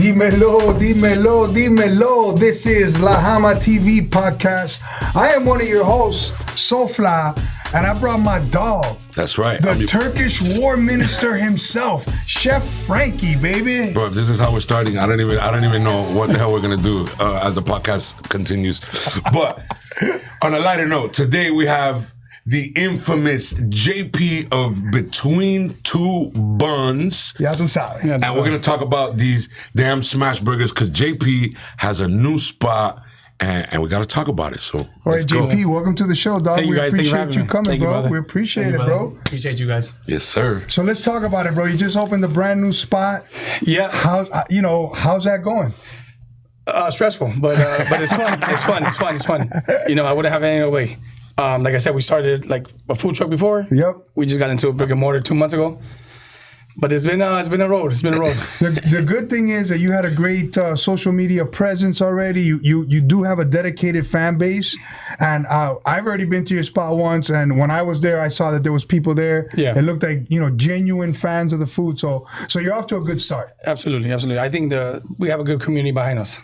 Dímelo, dímelo, dímelo. This is LaJamaTV Podcast. I am one of your hosts, Sofla, and I brought my dog. That's right. The Turkish war minister himself, Chef Frankie, baby. Bro, this is how we're starting. I don't even know what the hell we're gonna do as the podcast continues. But on a lighter note, today we have the infamous JP of Between Two Buns. Ya tú sabes. And we're going to talk about these damn smash burgers because JP has a new spot and we got to talk about it. So, all right, JP, welcome to the show, dog. Thank you, we guys. appreciate you coming, bro. You, we appreciate it, bro. Appreciate you guys. Yes, sir. So let's talk about it, bro. You just opened a brand new spot. Yeah. How's that going? Stressful, but it's fun. It's fun. You know, I wouldn't have it any other way. Like I said, we started like a food truck before. Yep. We just got into a brick-and-mortar 2 months ago. But it's been a road. The good thing is that you had a great social media presence already. You do have a dedicated fan base, and I've already been to your spot once. And when I was there, I saw that there was people there. Yeah, it looked like genuine fans of the food. So you're off to a good start. Absolutely. I think we have a good community behind us.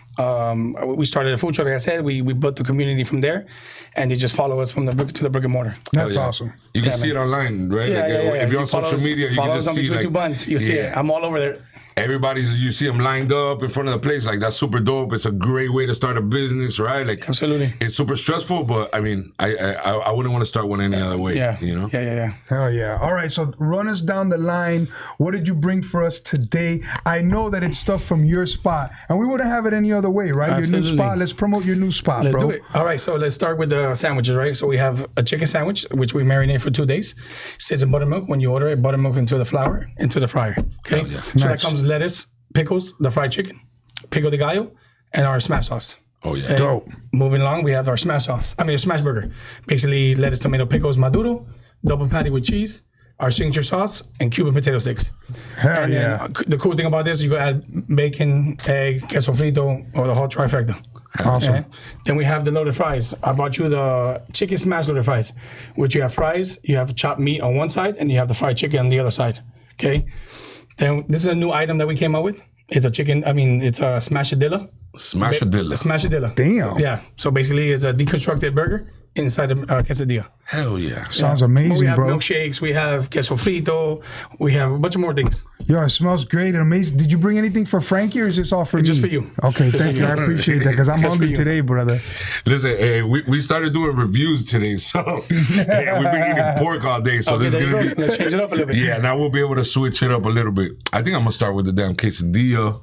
We started a food truck, like I said. We built the community from there, and they just follow us from the brick to brick-and-mortar. That's awesome. You can see it online, right? Yeah, If you're on social media, you can just see Between Two Buns. You see it. I'm all over there. Everybody, you see them lined up in front of the place. Like, that's super dope. It's a great way to start a business, right? Like, absolutely. It's super stressful, but I mean, I wouldn't want to start one any other way. Yeah. You know? Yeah. Hell yeah. All right, so run us down the line. What did you bring for us today? I know that it's stuff from your spot, and we wouldn't have it any other way, right? Absolutely. Your new spot. Let's promote your new spot, Let's bro. do it. All right, so let's start with the sandwiches, right? So we have a chicken sandwich, which we marinate for 2 days. Sits in buttermilk. When you order it, buttermilk into the flour, into the fryer. Okay? Yeah. So that comes lettuce, pickles, the fried chicken, pico de gallo, and our smash sauce. Oh, yeah. Okay? Dope. Moving along, we have our smash sauce. A smash burger. Basically, lettuce, tomato, pickles, maduro, double patty with cheese, our signature sauce, and Cuban potato sticks. Hell And yeah. then, the cool thing about this, you can add bacon, egg, queso frito, or the whole trifecta. Awesome. Okay? Then we have the loaded fries. I brought you the chicken smash loaded fries, which you have fries, you have chopped meat on one side, and you have the fried chicken on the other side. Okay. Then this is a new item that we came up with. It's a chicken. It's a SMASHADILLA. SMASHADILLA. Damn. Yeah. So basically, it's a deconstructed burger inside a quesadilla. Hell yeah. Sounds amazing, We have bro. milkshakes. We have queso frito. We have a bunch of more things. Yo, it smells great and amazing. Did you bring anything for Frankie, or is this all for me? Just for you. Okay, thank you. I appreciate that because I'm Just for hungry you. today, brother. Listen, we started doing reviews today, so we've been eating pork all day, so Okay, this is there going you to go. be... Let's change it up a little bit. Yeah, now we'll be able to switch it up a little bit. I think I'm going to start with the damn quesadilla.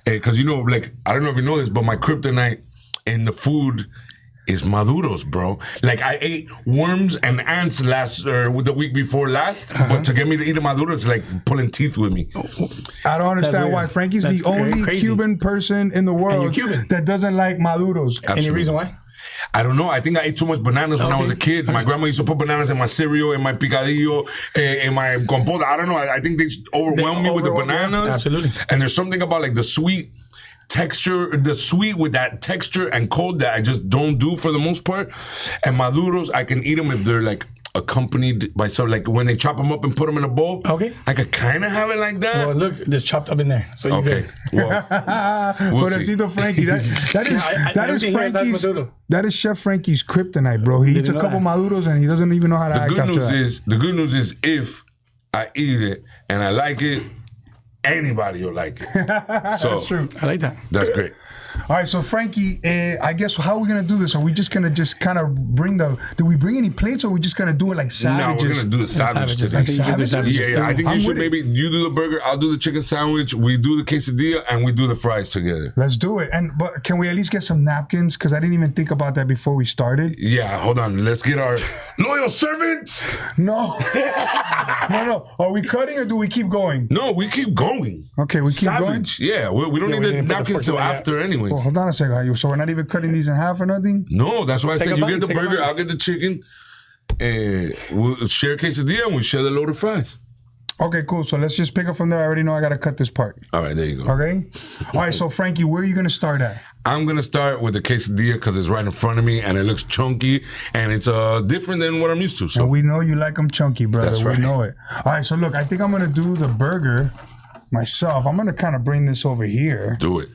Because, I don't know if you know this, but my kryptonite in the food is maduros, bro. Like, I ate worms and ants the week before last, but to get me to eat a maduro, it's like pulling teeth with me. I don't understand why Frankie's That's the only crazy. Cuban person in the world you're Cuban. that doesn't like maduros. Any reason why? I don't know. I think I ate too much bananas when I was a kid. My grandma used to put bananas in my cereal, in my picadillo, in my compota. I don't know. I think they overwhelmed me with the bananas. Absolutely. And there's something about like the sweet texture, the sweet with that texture and cold that I just don't do for the most part. And maduros, I can eat them if they're like accompanied by something, like when they chop them up and put them in a bowl. Okay. I could kind of have it like that. Well, look, there's chopped up in there. So you're Okay. good. Well, we'll see. Pobrecito Frankie. That is Frankie's. Maduro. That is Chef Frankie's kryptonite, bro. He eats a know couple that. maduros and he doesn't even know how to act The after that. good news is if I eat it and I like it, anybody will like it. So That's true. I like that. that's great. All right, so Frankie, I guess how are we gonna do this? Are we just gonna kind of bring do we bring any plates, or are we just gonna do it like No, savages? we're gonna do the sandwich Savages. today. I think you should do savages. Yeah, I think I'm you should with it. maybe you do the burger, I'll do the chicken sandwich, we do the quesadilla, and we do the fries together. Let's do it. But can we at least get some napkins? Because I didn't even think about that before we started. Yeah, hold on. Let's get our loyal servants. No. No. Are we cutting or do we keep going? No, we keep going. Okay, we keep going. Savage. Yeah, we don't Yeah, we need the didn't put the napkins forks till away yet. after anyway. Well, hold on a second. So we're not even cutting these in half or nothing? No, that's why I Take said a you bite, get the take a burger, bite. I'll get the chicken. We'll share quesadilla and we share the loaded fries. Okay, cool. So let's just pick up from there. I already know I got to cut this part. All right, there you go. Okay? All right, so Frankie, where are you going to start at? I'm going to start with the quesadilla because it's right in front of me and it looks chunky and it's different than what I'm used to. So And we know you like them chunky, brother. That's right. We know it. All right, so look, I think I'm going to do the burger myself, I'm gonna kind of bring this over here, Do it.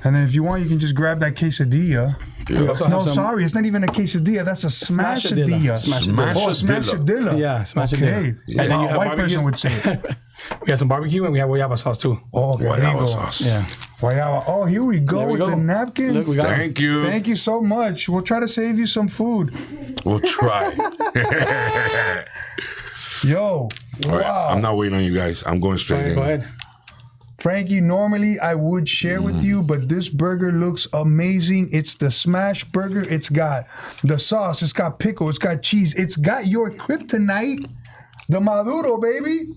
and then if you want, you can just grab that quesadilla. Yeah. also have No, some- sorry, it's not even a quesadilla. That's a smashadilla. Smashadilla. Oh, smashadilla. Yeah, smashadilla. Okay. And then you have white barbecue. person would say it. We have some barbecue and we have guayaba sauce too. Oh, okay. Guayaba sauce. Yeah. Guayaba. Oh, here we go There we with go. the napkins. Look, we got Thank you. Thank you so much. We'll try to save you some food. We'll try. Yo, All right, wow. I'm not waiting on you guys. I'm going straight in. Go ahead. Frankie, normally I would share with you, but this burger looks amazing. It's the smash burger. It's got the sauce. It's got pickle. It's got cheese. It's got your kryptonite, the maduro, baby.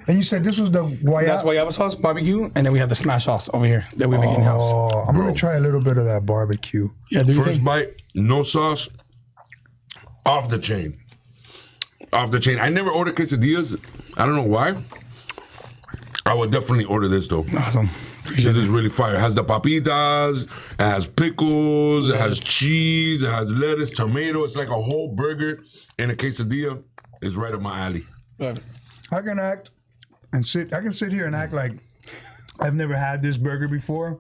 And you said this was the guayaba. That's guayaba sauce, barbecue, and then we have the smash sauce over here that we make in house. Oh, I'm going to try a little bit of that barbecue. Yeah, do you First think? bite, no sauce, off the chain. Off the chain. I never order quesadillas. I don't know why. I would definitely order this though. Awesome. This is really fire. It has the papitas, it has pickles, it has cheese, it has lettuce, tomato. It's like a whole burger in a quesadilla. It's right up my alley. I can act and sit. I can sit here and act like I've never had this burger before,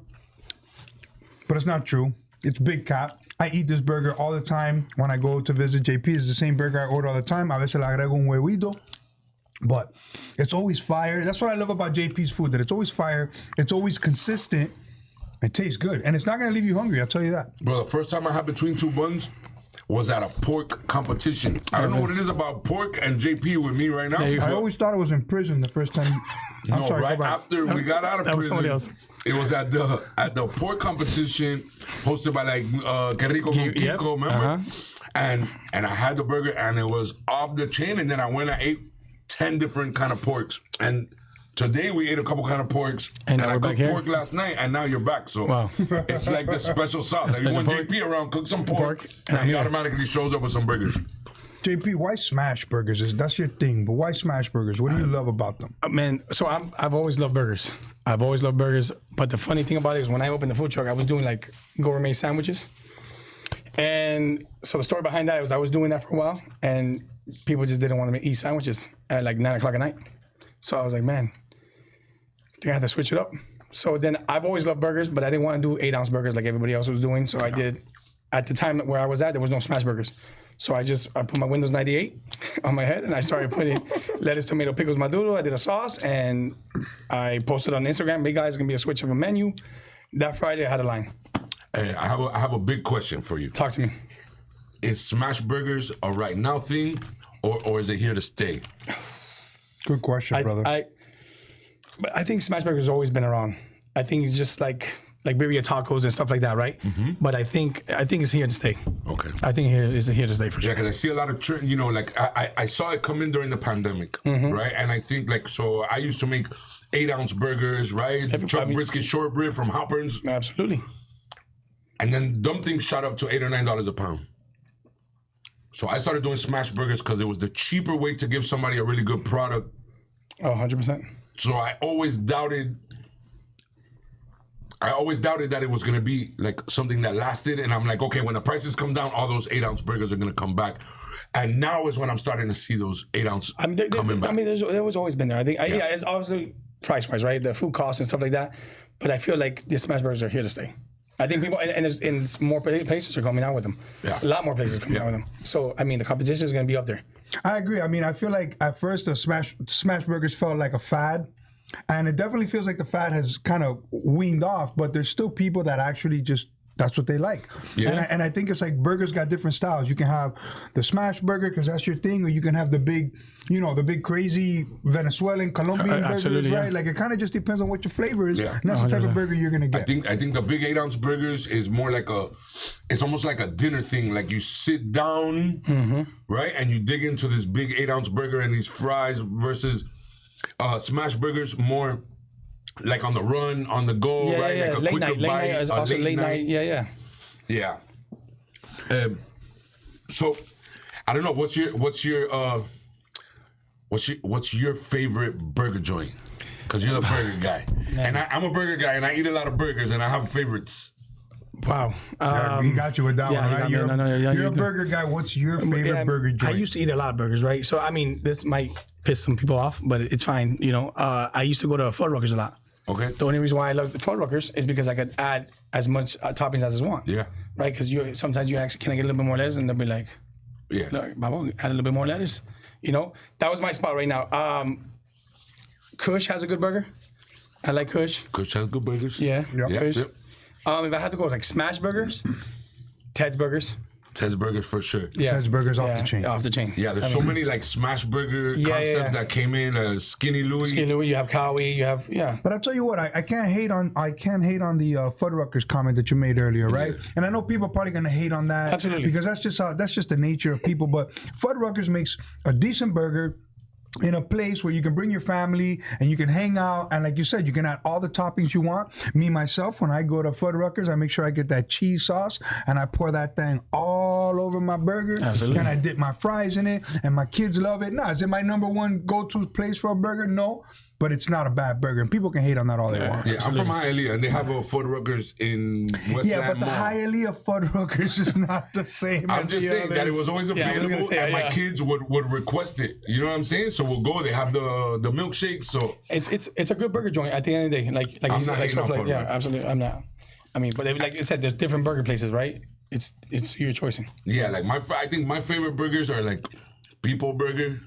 but it's not true. It's big cap. I eat this burger all the time when I go to visit JP. It's the same burger I order all the time. A veces le agrego un huevito, but it's always fire. That's what I love about JP's food, that it's always fire. It's always consistent. It tastes good, and it's not gonna leave you hungry. I'll tell you that. Bro, the first time I had Between Two Buns was at a pork competition. I don't know what it is about pork and JP with me right now. you I go. always thought it was in prison the first time. I'm No, sorry. right go back. after we got out of That was prison, somebody else. it was at the pork competition hosted by like Que Rico con Yep. Kiko, remember? Uh-huh. And I had the burger and it was off the chain, and then I went and ate 10 different kind of porks. And today we ate a couple kind of porks, And and now I we're back cooked here? pork last night, and now you're back. So Wow. it's like the special sauce. Like, you special want pork. JP around, cook some pork, and and I'm he here. automatically shows up with some burgers. JP, why smash burgers? That's your thing, but why smash burgers? What do you love about them? Man, so I've always loved burgers. I've always loved burgers. But the funny thing about it is when I opened the food truck, I was doing like gourmet sandwiches. And so the story behind that was I was doing that for a while, and people just didn't want to eat sandwiches at like 9 o'clock at night. So I was like, man, I think I have to switch it up. So then I've always loved burgers, but I didn't want to do 8-ounce burgers like everybody else was doing. So I did, at the time where I was at, there was no smash burgers. So I put my Windows 98 on my head, and I started putting lettuce, tomato, pickles, maduro. I did a sauce, and I posted on Instagram, hey guys, it's gonna be a switch of a menu. That Friday I had a line. Hey, I have a big question for you. Talk to me. Is smash burgers a right now thing, or is it here to stay? Good question, brother. But I think smash burgers has always been around. I think it's just like birria tacos and stuff like that, right? But I think it's here to stay. Okay. I think it's here to stay for sure. Yeah, because I see a lot of trend. You know, like I saw it come in during the pandemic, right? And I think like so I used to make 8-ounce burgers, right? Chuck brisket shortbread from Hopper's, Absolutely. and then them things shot up to $8 or $9 a pound. So I started doing smash burgers because it was the cheaper way to give somebody a really good product. Oh, 100%. So I always doubted that it was gonna be like something that lasted, and I'm like, okay, when the prices come down, all those 8-ounce burgers are gonna come back. And now is when I'm starting to see those 8-ounce coming back. there was always been there. I think, yeah, it's obviously price-wise, right? The food costs and stuff like that. But I feel like the smash burgers are here to stay. I think people, and there's more places are coming out with them. Yeah. A lot more places coming out with them. So, I mean, the competition is going to be up there. I agree. I mean, I feel like at first the smash burgers felt like a fad, and it definitely feels like the fad has kind of weaned off. But there's still people that actually just that's what they like. Yeah. And I think it's like burgers got different styles. You can have the smash burger because that's your thing, or you can have the big, the big crazy Venezuelan, Colombian burgers, right? yeah. Like it kind of just depends on what your flavor is. Yeah. And that's the type of burger you're gonna get. I think the big 8-ounce burgers is more like it's almost like a dinner thing. Like you sit down, right, and you dig into this big 8-ounce burger and these fries versus smash burgers more like on the run, on the go, Yeah, right? yeah, Like a late quicker night. Late bite, night is a also late night. Yeah. Yeah. So I don't know. What's your favorite burger joint? Because you're the burger guy, and I'm a burger guy, and I eat a lot of burgers, and I have favorites. Wow. He got you with that one, right? You're a burger guy. What's your favorite burger joint? I used to eat a lot of burgers, right? So, I mean, this might piss some people off, but it's fine. You know, I used to go to Fuddruckers a lot. Okay. The only reason why I love the Fuddruckers is because I could add as much toppings as I want. Yeah. Right? Because sometimes you ask, can I get a little bit more lettuce? And they'll be like, yeah, look, Babo, add a little bit more lettuce. You know, that was my spot right now. Kush has a good burger. I like Kush. Kush has good burgers. Yeah. Kush. Yep. If I had to go with like smash burgers, Ted's Burgers. Ted's Burgers for sure. Yeah. Ted's Burgers off the chain. Off the chain. Yeah, there's so many like smash burger concepts that came in. Skinny Louie. Skinny Louie, you have Cowie, you have But I'll tell you what, I can't hate on the Fuddruckers comment that you made earlier, right? Yeah. And I know people are probably gonna hate on that, Absolutely, because that's just the nature of people. But Fuddruckers makes a decent burger in a place where you can bring your family and you can hang out, and like you said, you can add all the toppings you want. Me myself, when I go to Fuddruckers, I make sure I get that cheese sauce and I pour that thing all over my burger. Absolutely. And I dip my fries in it, and my kids love it. Now, is it my number one go-to place for a burger? No, but it's not a bad burger, and people can hate on that all they want. Yeah, I'm from Hialeah, and they have a Fuddruckers in Westland Yeah, but the Mall. Hialeah Fuddruckers is not the same. I'm as just the saying that it others. was always available, and my kids would request it. You know what I'm saying? So we'll go. They have the milkshake. So it's a good burger joint at the end of the day. Like I'm you not said, hating on Fuddruckers. yeah, absolutely. I'm not. I mean, but like I said, there's different burger places, right? It's your choicing. yeah, like I think my favorite burgers are like People Burger.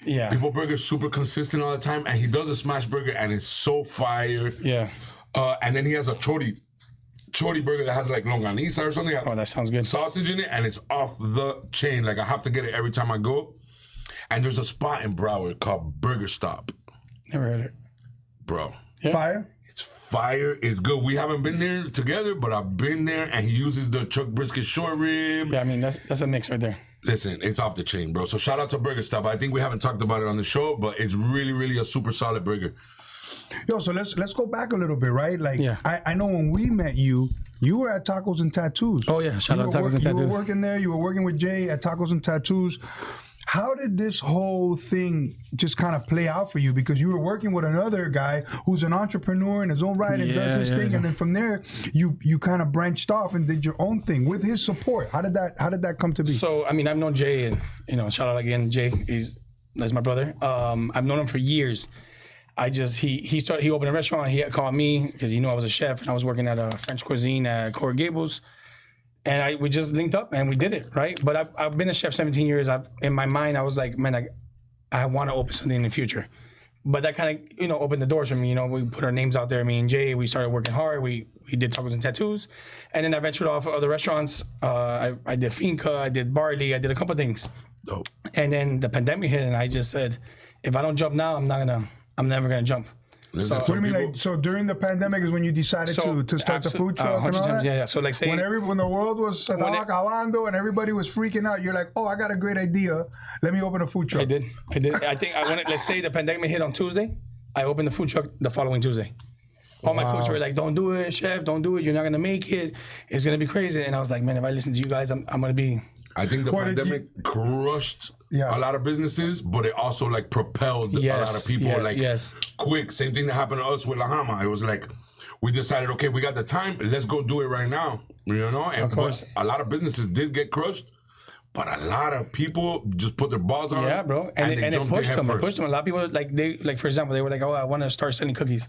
Yeah. People Burger's super consistent all the time, and he does a smash burger, and it's so fire. Yeah. And then he has a chori burger that has like longaniza or something. Oh, that sounds good. Sausage in it, and it's off the chain. Like I have to get it every time I go. And there's a spot in Broward called Burger Stop, Never heard it. bro. Yeah. Fire. It's fire. It's good. We haven't been there together, but I've been there, and he uses the chuck brisket short rib. Yeah, I mean that's a mix right there. Listen, it's off the chain, bro. So shout out to Burger Stop. I think we haven't talked about it on the show, but it's really, really a super solid burger. Yo, so let's go back a little bit, right? Like, Yeah. I know when we met you were at Tacos and Tattoos. Oh yeah, shout out to Tacos and You Tattoos. were working there. You were working with Jay at Tacos and Tattoos. How did this whole thing just kind of play out for you? Because you were working with another guy who's an entrepreneur in his own right and does his thing, and then from there you kind of branched off and did your own thing with his support. How did that come to be? So I mean, I've known Jay, and shout out again, Jay. That's my brother. I've known him for years. He opened a restaurant. He called me because he knew I was a chef, and I was working at a French cuisine at Coral Gables. And we just linked up and we did it, right? But I've been a chef 17 years. In my mind, I was like, man, I want to open something in the future. But that kind of, opened the doors for me. We put our names out there. Me and Jay, we started working hard. We did Tacos and Tattoos. And then I ventured off other restaurants. I did Finca, I did Barley, I did a couple things. Dope. And then the pandemic hit, and I just said, if I don't jump now, I'm never gonna jump. Listen, What do you mean? Like, so during the pandemic is when you decided to start the food truck and all that? Yeah. So like say When the world was acabando and everybody was freaking out, you're like, oh, I got a great idea. Let me open a food truck. I did. I think let's say the pandemic hit on Tuesday. I opened the food truck the following Tuesday. All my cooks were like, don't do it, chef, don't do it. You're not gonna make it. It's gonna be crazy. And I was like, man, if I listen to you guys, I'm gonna be. I think the pandemic crushed a lot of businesses, but it also like propelled a lot of people quick. Same thing that happened to us with La Jama. It was like we decided, okay, we got the time, let's go do it right now. And of course, a lot of businesses did get crushed, but a lot of people just put their balls on. Yeah, bro, and it pushed them. It pushed them. A lot of people like for example, they were like, oh, I want to start selling cookies.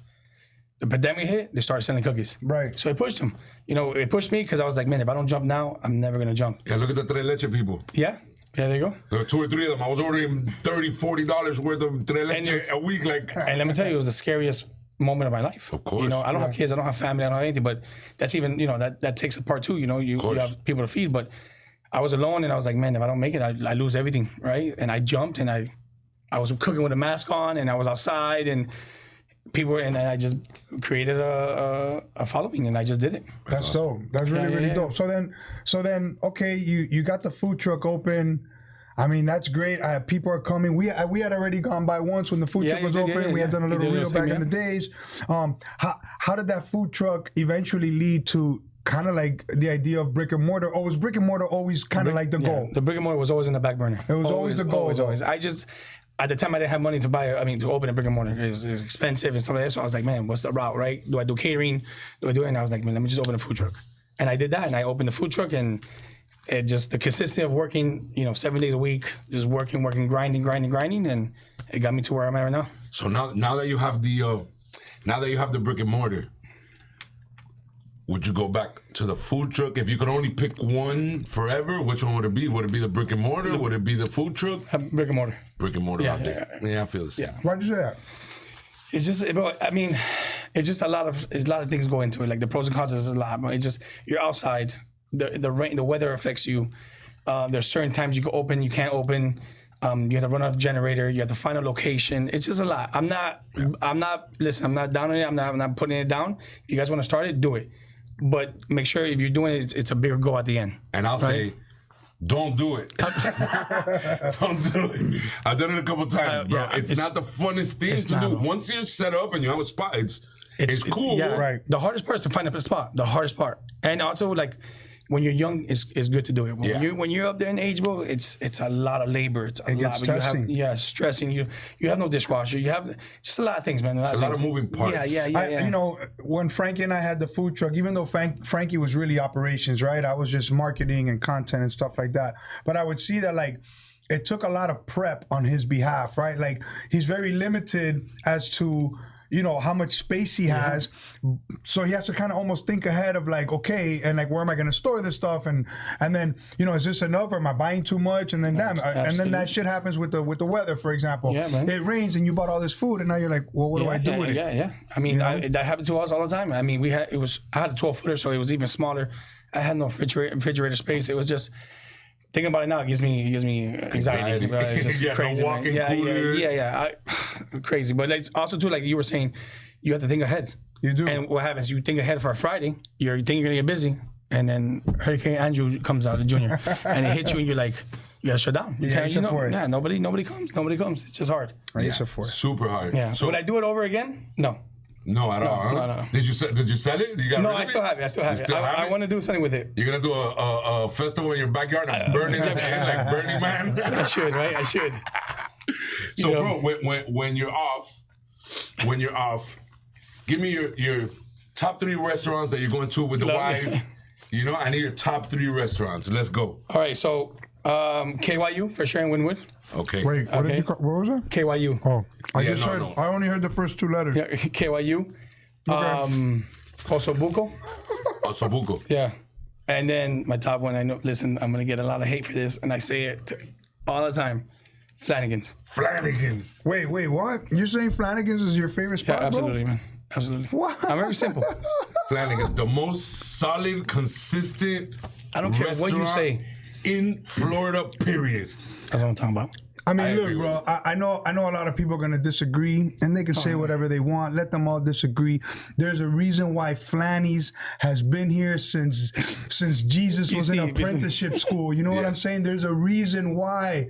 The pandemic hit, they started selling cookies. Right. So it pushed them. It pushed me because I was like, man, if I don't jump now, I'm never going to jump. Yeah, look at the tres leche people. Yeah. Yeah, there you go. There were 2 or 3 of them. I was ordering $30, $40 worth of tres leche a week. And let me tell you, it was the scariest moment of my life. Of course. I don't have kids, I don't have family, I don't have anything, but that's even, that takes a part too. You have people to feed, but I was alone and I was like, man, if I don't make it, I lose everything, right? And I jumped and I was cooking with a mask on and I was outside and and I just created a following and I just did it. That's dope. That's really dope. So then, okay, you got the food truck open. I mean, that's great. People are coming. We had already gone by once when the food truck was open. We had done a little reel back in the days. How did that food truck eventually lead to kind of like the idea of brick and mortar? Or was brick and mortar always kind of like the goal? The brick and mortar was always in the back burner. It was always the goal. Always. at the time I didn't have money to to open a brick and mortar. It was expensive and stuff like that. So I was like, man, what's the route, right? Do I do catering? Do I do it? And I was like, man, let me just open a food truck. And I did that, and I opened the food truck, and it just the consistency of working, 7 days a week, just working, grinding, and it got me to where I'm at right now. So now that you have the brick and mortar, would you go back to the food truck? If you could only pick one forever, which one would it be? Would it be the brick and mortar? Would it be the food truck? Brick and mortar. Brick and mortar out there. Yeah. Yeah, I feel the same. Yeah. Why'd you say that? It's just, it's just a lot of things go into it. Like the pros and cons is a lot. But it's just you're outside. The rain, the weather affects you. There's certain times you can open, you can't open. You have to run off generator. You have to find a location. It's just a lot. I'm not Listen, I'm not down on it. I'm not putting it down. If you guys want to start it, do it. But make sure if you're doing it, it's a bigger goal at the end. And I'll say, don't do it. Don't do it. I've done it a couple times, bro. Yeah, it's not the funnest thing to do. Once you're set up and you have a spot, it's cool. Yeah, right. The hardest part is to find a spot. The hardest part, and also like when you're young, is good to do it. When you're up there in age, bro, it's a lot of labor. It's a lot. Stressing. Stressing. You have no dishwasher. You have just a lot of things, man. A lot of moving parts. Yeah. When Frankie and I had the food truck, even though Frankie was really operations, right? I was just marketing and content and stuff like that. But I would see that like it took a lot of prep on his behalf, right? Like he's very limited as to how much space he has. So he has to kind of almost think ahead of like, okay, and like, where am I going to store this stuff? And then, is this enough or am I buying too much? And then and then that shit happens with the weather, for example. Yeah, man. It rains and you bought all this food and now you're like, well, what do I do with it? Yeah. I mean, that happened to us all the time. I mean, I had a 12-footer, so it was even smaller. I had no refrigerator space. It was just, thinking about it now, it gives me anxiety. It's just crazy. No walking cooler. Yeah. Crazy. But it's also too, like you were saying, you have to think ahead. You do. And what happens? You think ahead for a Friday. You think you're gonna get busy, and then Hurricane Andrew comes out, the junior, and it hits you, and you're like, you gotta shut down. You can't. Yeah. Nobody comes. It's just hard. Super hard. Yeah. So would I do it over again? No. No, at all. Huh? No. Did you sell it? You got no, I still have it. I want to do something with it. You're gonna do a festival in your backyard and burn it at the end like Burning Man. I should, right? I should. So, bro, when you're off, give me your top 3 restaurants that you're going to with the wife. I need your top 3 restaurants. Let's go. All right, so KYU for sure in Wynwood. Okay. Wait, what did you call? What was that? KYU. Oh, I only heard the first 2 letters. Yeah, KYU. Osobuco. Osobuco. Yeah. And then my top one, I know, listen, I'm going to get a lot of hate for this, and I say it all the time. Flanagan's. Wait, what? You're saying Flanagan's is your favorite spot, Yeah, absolutely, bro? man. Absolutely. What? I'm very simple. Flanagan's, the most solid, consistent I don't care what you say. In Florida, period. That's what I'm talking about. I mean, look, bro. I know a lot of people are gonna disagree, and they can say whatever they want. Let them all disagree. There's a reason why Flanny's has been here since Jesus was in apprenticeship school. You know what I'm saying? There's a reason why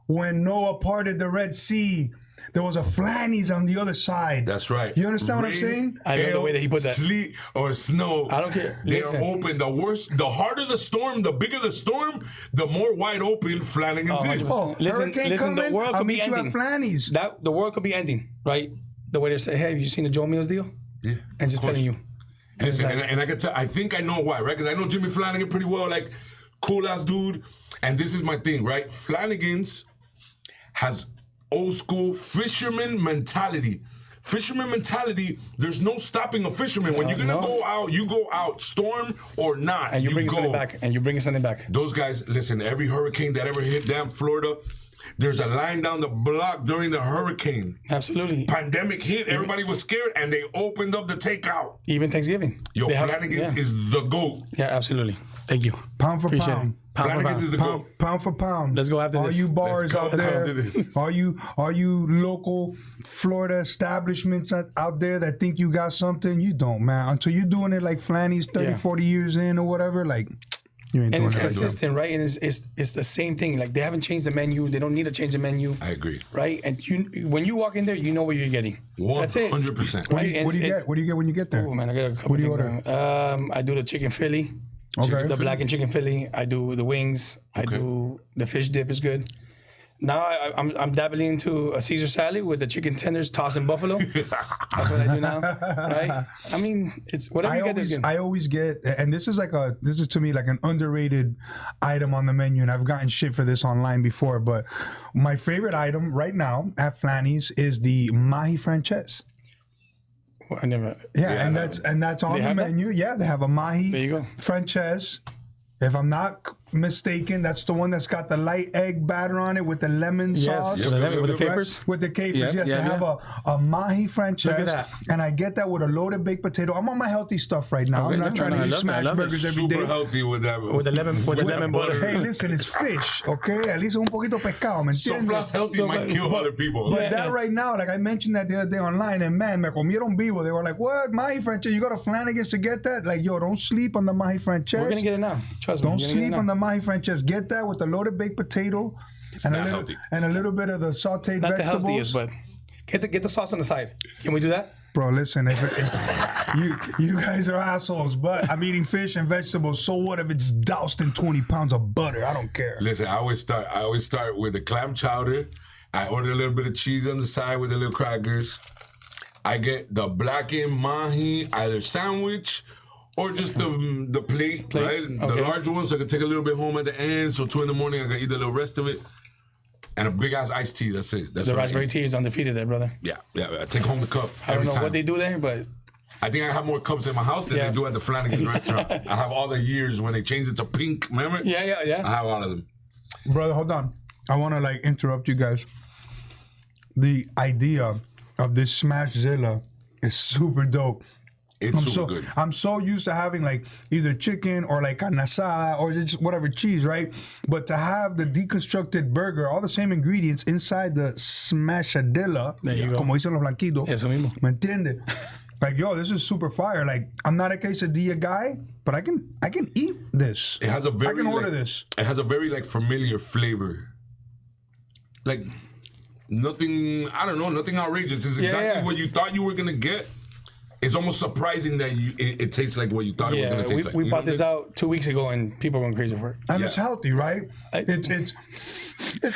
when Noah parted the Red Sea, there was a Flanny's on the other side. That's right. You understand what I'm saying? I know the way that he put that. Sleet or snow. I don't care. They Listen. are open. The harder the storm, the bigger the storm, the more wide open Flanagan's is. Oh, Listen, the world I'll could be meet you ending. at Flanny's. The world could be ending, right? The way they say, hey, have you seen the Joe Mills deal? Yeah. And just telling you. Listen, and I can tell. I think I know why, right? Because I know Jimmy Flanagan pretty well. Like, cool ass dude. And this is my thing, right? Flanagan's has old school fisherman mentality. Fisherman mentality, there's no stopping a fisherman. When you're gonna go out, you go out, storm or not. And you bring go. something back. Those guys, listen, every hurricane that ever hit damn Florida, there's a line down the block during the hurricane. Absolutely. Pandemic hit, everybody was scared, and they opened up the takeout. Even Thanksgiving. Yo, Flanagan's is the GOAT. Yeah, absolutely. Thank you. Pound for Appreciate pound. it. Pound for Flanagan's is the GOAT. Pound for pound. Let's go after all this. All you bars Let's out go there, after this. all you local Florida establishments out there that think you got something, you don't, man. Until you're doing it like Flanny's 30, 40 years in or whatever, like, you ain't and doing it's that. consistent, right? And it's the same thing. Like, they haven't changed the menu. They don't need to change the menu. I agree. Right? And when you walk in there, you know what you're getting. That's it. 100%. What do you get? What do you get when you get there? Oh, man, I got a couple What do you things. order? I do the chicken Philly. Okay. The blackened chicken Philly. I do the wings. I do the fish dip is good. Now I'm dabbling into a Caesar salad with the chicken tenders tossed in buffalo. That's what I do now, right? I mean, it's whatever you get. I always get, and this is to me like an underrated item on the menu, and I've gotten shit for this online before, but my favorite item right now at Flanny's is the mahi frances. Well, I never. Yeah, and that's on the menu. That? Yeah, they have a mahi there you go. frances. If I'm not mistaken, that's the one that's got the light egg batter on it with the lemon sauce. With the capers. With the capers, yes. They have a mahi frances. Look at that. And I get that with a loaded baked potato. I'm on my healthy stuff right now. I'm not trying to eat smash burgers every day. Super healthy with that. With the lemon butter. Hey, listen, it's fish, okay? At least un poquito pescado, ¿me entiendes? So healthy might kill other people. But that right now, like I mentioned that the other day online, and man, me comieron vivo. They were like, what? Mahi frances? You go to Flanagan's to get that? Like, yo, don't sleep on the mahi frances. We're going to get it now. Trust me. Don't sleep on the mahi frances. Get that with the loaded baked potato and a little bit of the sauteed not vegetables. The healthiest, but get the sauce on the side. Can we do that? Bro, listen, if you guys are assholes, but I'm eating fish and vegetables. So what if it's doused in 20 pounds of butter? I don't care. Listen, I always start with the clam chowder. I order a little bit of cheese on the side with the little crackers. I get the blackened mahi, either sandwich or just the plate, right? Okay. The large one, so I can take a little bit home at the end. So 2 a.m, I can eat the little rest of it. And a big ass iced tea, that's it. That's the raspberry tea is undefeated there, brother. Yeah. I take home the cup I don't know time. what they do there, but... I think I have more cups in my house than they do at the Flanagan's restaurant. I have all the years when they changed it to pink, remember? Yeah. I have all of them. Brother, hold on. I want to interrupt you guys. The idea of this SMASHADILLA is super dope. It's super good. I'm so used to having either chicken or carne asada or just whatever cheese, right? But to have the deconstructed burger, all the same ingredients inside the SMASHADILLA, como dicen los blanquitos, eso mismo. ¿Me entiende? Yo, this is super fire. I'm not a quesadilla guy, but I can eat this. It has a very, I can order this. It has a very familiar flavor. Nothing, I don't know, nothing outrageous. It's exactly what you thought you were going to get. It's almost surprising that it tastes like what you thought it was going to taste like. We bought this out 2 weeks ago and people were going crazy for it. And it's healthy, right? It's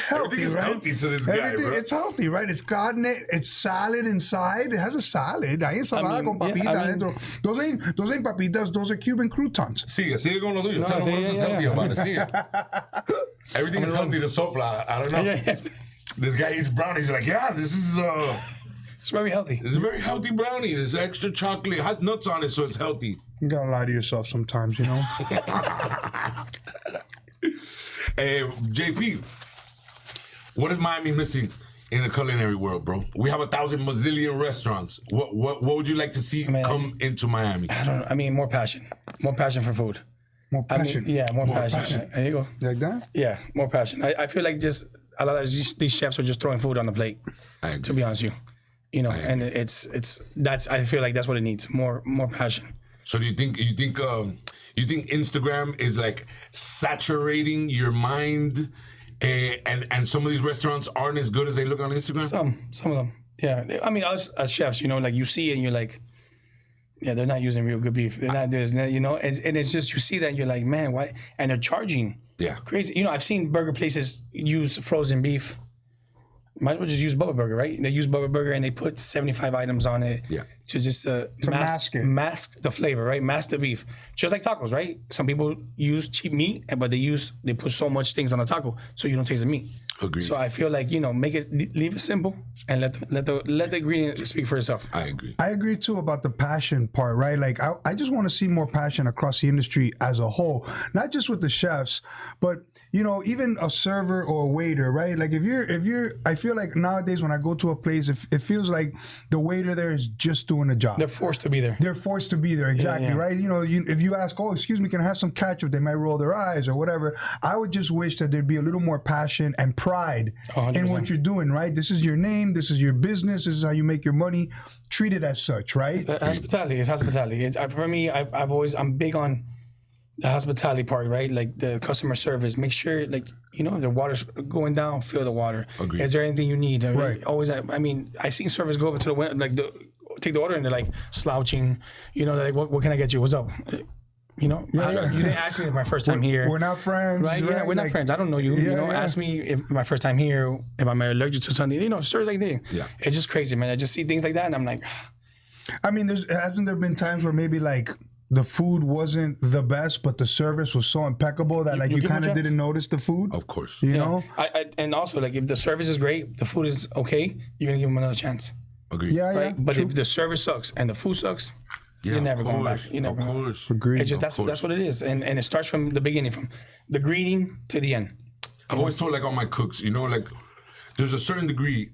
healthy, right? Healthy to this guy, bro. It's healthy, right? It's carne, it's salad inside. It has a salad. Hay ensalada con papita adentro. Those ain't papitas, those are Cuban croutons. Sigue con lo tuyo. Tell them what else is healthy about it. Sigue. Everything is healthy to Sofla. I don't know. This guy eats brownies. He's like, this is... It's very healthy. It's a very healthy brownie. There's extra chocolate. It has nuts on it, so it's healthy. You gotta lie to yourself sometimes, you know? Hey, JP, what is Miami missing in the culinary world, bro? We have 1,000 bazillion restaurants. What would you like to see come into Miami? I don't know. I mean, more passion. More passion for food. More passion? More passion. There you go. Like that? Yeah, more passion. I feel like just a lot of these chefs are just throwing food on the plate, to be honest with you. You know, and I feel like that's what it needs, more passion. So do you think Instagram is saturating your mind, and some of these restaurants aren't as good as they look on Instagram? Some of them, yeah. I mean, us as chefs, you know, you see it and you're like, yeah, they're not using real good beef. They're not, you know, and it's just you see that and you're like, man, why? And they're charging, crazy. You know, I've seen burger places use frozen beef. Might as well just use Bubba Burger, right? They use Bubba Burger and they put 75 items on it to just mask the flavor, right? Mask the beef. Just like tacos, right? Some people use cheap meat, but they put so much things on a taco so you don't taste the meat. Agreed. So I feel like, you know, leave it simple and let the ingredient speak for itself. I agree. I agree too about the passion part, right? I just want to see more passion across the industry as a whole, not just with the chefs, but you know, even a server or a waiter, right? If you're, I feel like nowadays when I go to a place, it feels like the waiter there is just doing a job. They're forced to be there. They're forced to be there, exactly, right? You know, if you ask, oh, excuse me, can I have some ketchup? They might roll their eyes or whatever. I would just wish that there'd be a little more passion and pride 100%. In what you're doing, right? This is your name. This is your business. This is how you make your money. Treat it as such, right? Hospitality. It's hospitality. For me, I'm big on the hospitality part, right? The customer service. Make sure, you know, if the water's going down, fill the water. Agreed. Is there anything you need? Right. Always, I mean, I seen servers go up to the window, take the order and they're slouching. You know, what can I get you? What's up? You know, you didn't ask me if my first time here. We're not friends, right? Yeah, we're not friends. I don't know you. You know, ask me if my first time here, if I'm allergic to something. You know, sort of like that. Yeah. It's just crazy, man. I just see things like that, and I'm like, I mean, hasn't there been times where maybe like the food wasn't the best, but the service was so impeccable that like you kind of didn't notice the food? Of course. You know? And also, like, if the service is great, the food is okay, you're gonna give them another chance. Agreed. Yeah, Right? yeah. But true. if the service sucks and the food sucks, you're never going back. You're never going back. Agreed. It's just that's what it is, and it starts from the beginning, from the greeting to the end. I've always told like all my cooks, you know, like there's a certain degree.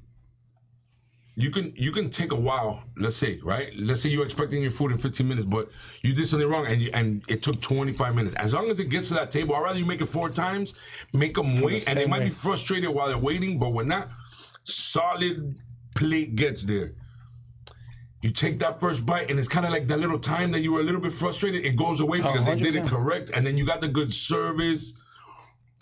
You can take a while, let's say, right? Let's say you're expecting your food in 15 minutes, but you did something wrong and it took 25 minutes. As long as it gets to that table, I'd rather you make it 4 times, make them wait, and they might be frustrated while they're waiting, but when that solid plate gets there, you take that first bite, and it's kind of like that little time that you were a little bit frustrated, it goes away because they did it correct, and then you got the good service.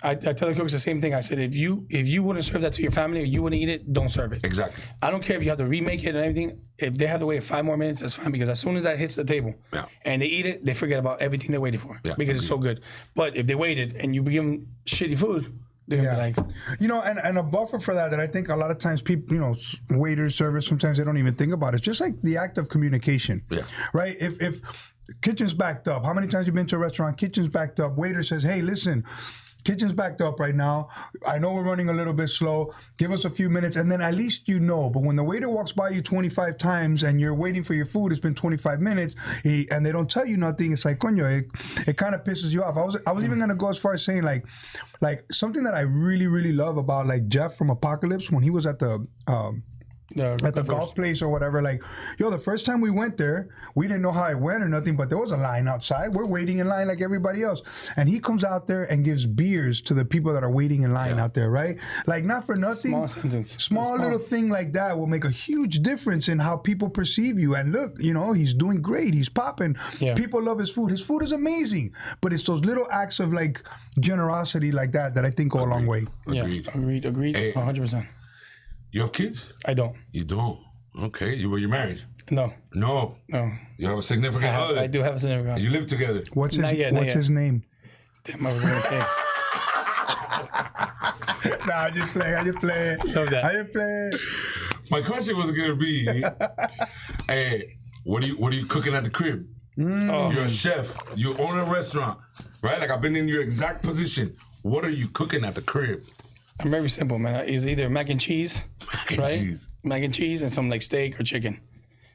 I tell the cooks the same thing. I said, if you wouldn't serve that to your family or you wouldn't eat it, don't serve it. Exactly. I don't care if you have to remake it and everything. If they have to wait 5 more minutes, that's fine, because as soon as that hits the table and they eat it, they forget about everything they're waiting for because it's so good. But if they waited and you give them shitty food, they're gonna be like, you know, and a buffer for that I think a lot of times people, you know, waiters, servers, sometimes they don't even think about it. It's just like the act of communication. Yeah. Right? If kitchen's backed up, how many times you been to a restaurant, kitchen's backed up, waiter says, hey, listen, kitchen's backed up right now. I know we're running a little bit slow. Give us a few minutes, and then at least you know. But when the waiter walks by you 25 times and you're waiting for your food, it's been 25 minutes, and they don't tell you nothing. It's like, coño, it kind of pisses you off. I was even gonna go as far as saying like something that I really, really love about like Jeff from Apocalypse when he was at the golf place or whatever, like, yo, the first time we went there, we didn't know how it went or nothing, but there was a line outside. We're waiting in line like everybody else. And he comes out there and gives beers to the people that are waiting in line out there, right? Like, not for nothing. Small sentence. Small little thing like that will make a huge difference in how people perceive you. And look, you know, he's doing great. He's popping. Yeah. People love his food. His food is amazing. But it's those little acts of like generosity like that I think go a long way. Agreed. Yeah, agreed. Hey, 100%. You have kids? I don't. You don't? Okay. You're married? No. No. You have a significant other? I do have a significant other. You live together? What's his name? Damn, I was going to say. Nah, I just play. Love that. I just play. My question was going to be, hey, what are you cooking at the crib? You're a chef. You own a restaurant, right? Like, I've been in your exact position. What are you cooking at the crib? I'm very simple, man. It's either mac and cheese, mac and cheese and some like steak or chicken.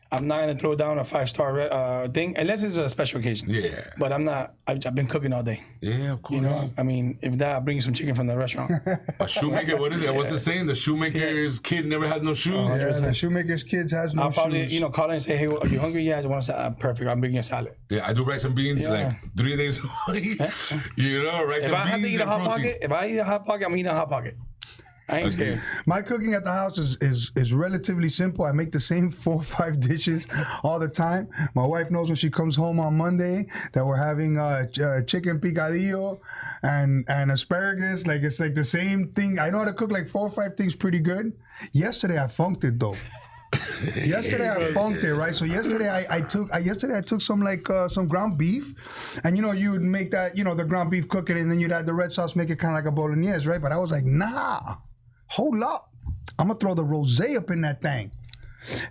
I'm not gonna throw down a 5-star thing unless it's a special occasion. Yeah. But I'm not. I've been cooking all day. Yeah, of course. You know, I mean, if that, I'll bring you some chicken from the restaurant. A shoemaker, what is it? What's the saying? The shoemaker's kid never has no shoes. Yeah, the shoemaker's kids has no shoes. I'll probably, call in and say, hey, are you hungry? Yeah, I want a salad. Perfect. I'm bringing you a salad. Yeah, I do rice and beans like 3 days a week. You know, rice and beans. If I have to eat a hot pocket, I'm eating a hot pocket. I ain't scared. My cooking at the house is relatively simple. I make the same 4 or 5 dishes all the time. My wife knows when she comes home on Monday that we're having chicken picadillo and asparagus. Like, it's like the same thing. I know how to cook like 4 or 5 things pretty good. Yesterday I funked it though. Yesterday I funked it, right? So yesterday I took some like some ground beef, and you would make that, the ground beef, cook it, and then you'd add the red sauce, make it kind of like a bolognese, right? But I was like, nah, hold up, I'm gonna throw the rosé up in that thing.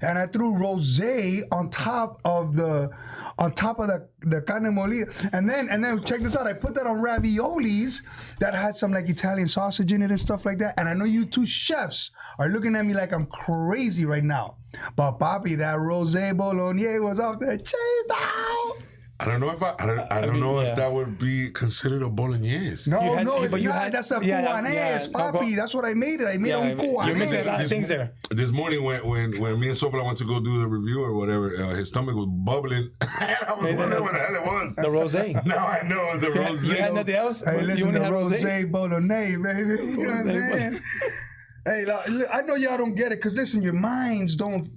And I threw rosé on top of the carne molida, and then check this out. I put that on raviolis that had some like Italian sausage in it and stuff like that. And I know you two chefs are looking at me like I'm crazy right now, but papi, that rosé bolognese was off the chain down. I don't know if I don't know if that would be considered a bolognese. No, it's not. That's a cubanese, papi. That's what I made it. I made a cubanese. You're missing a lot of things there. This morning when me and Sopla went to go do the review or whatever, his stomach was bubbling. I was wondering what the hell it was. The rosé. Now I know it's the rosé. You had nothing else? Hey, listen, you only had rosé bolognese, baby. You know what I'm saying? Hey, I know y'all don't get it because listen, your minds don't.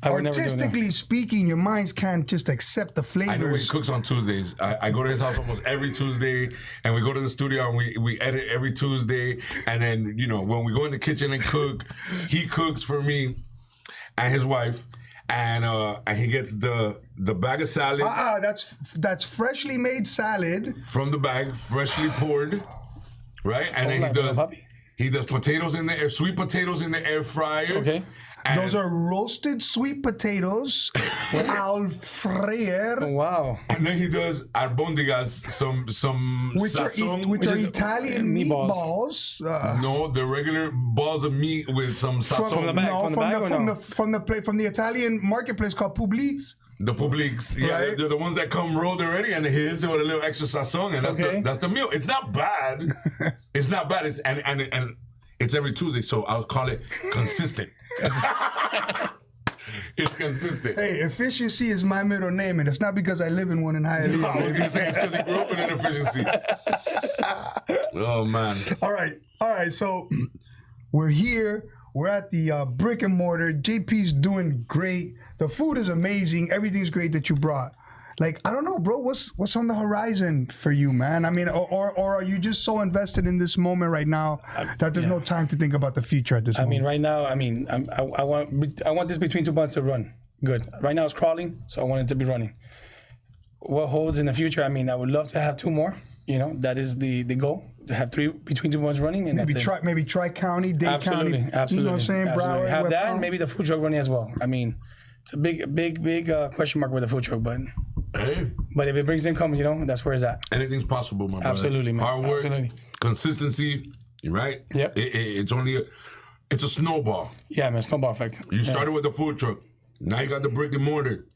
Artistically speaking, your minds can't just accept the flavors. I know he cooks on Tuesdays. I go to his house almost every Tuesday, and we go to the studio and we edit every Tuesday. And then when we go in the kitchen and cook, he cooks for me and his wife. and he gets the bag of salad That's freshly made salad from the bag, freshly poured, right? And then he does potatoes in the air, sweet potatoes in the air fryer. Okay. And those are roasted sweet potatoes al fryer. Wow. And then he does albóndigas, some Which are sazon. Italian meatballs. No, the regular balls of meat with some sazon. From the Italian marketplace called Publix. The Publix, yeah, Right. they're the ones that come rolled already, and it hits it with a little extra sazon, and that's the meal. It's not bad. It's not bad. It's and it's every Tuesday, so I'll call it consistent. It's consistent. Hey, efficiency is my middle name, and it's not because I live in one in Hialeah. No, I was gonna say it's because he grew up in inefficiency. Oh man! All right. So we're here. We're at the brick-and-mortar. JP's doing great. The food is amazing. Everything's great that you brought. Like, I don't know, bro. What's on the horizon for you, man? I mean, or are you just so invested in this moment right now that there's no time to think about the future at this moment? I mean, right now, I want this between two buns to run good. Right now it's crawling, so I want it to be running. What holds in the future? I mean, I would love to have 2 more. You know, that is the goal. To have 3 between 2 buns running, and maybe Tri-County, Dade County. Absolutely. You know what I'm saying? Broward, have West that, Palm. and maybe the food truck running as well. I mean, it's a big question mark with the food truck, but if it brings income, you know, that's where it's at. Anything's possible, my brother. Absolutely, man. Hard work, Absolutely. consistency, right? Yep. It's a snowball. Yeah, man, snowball effect. You started with the food truck. Now you got the brick and mortar.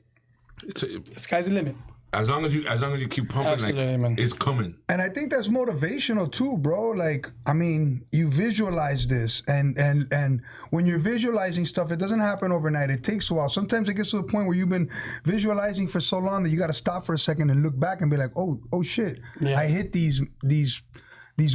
The sky's the limit. As long as you keep pumping, Absolutely, man. it's coming. And I think that's motivational too, bro. Like, I mean, you visualize this, and when you're visualizing stuff, it doesn't happen overnight. It takes a while. Sometimes it gets to the point where you've been visualizing for so long that you got to stop for a second and look back and be like, oh shit, I hit these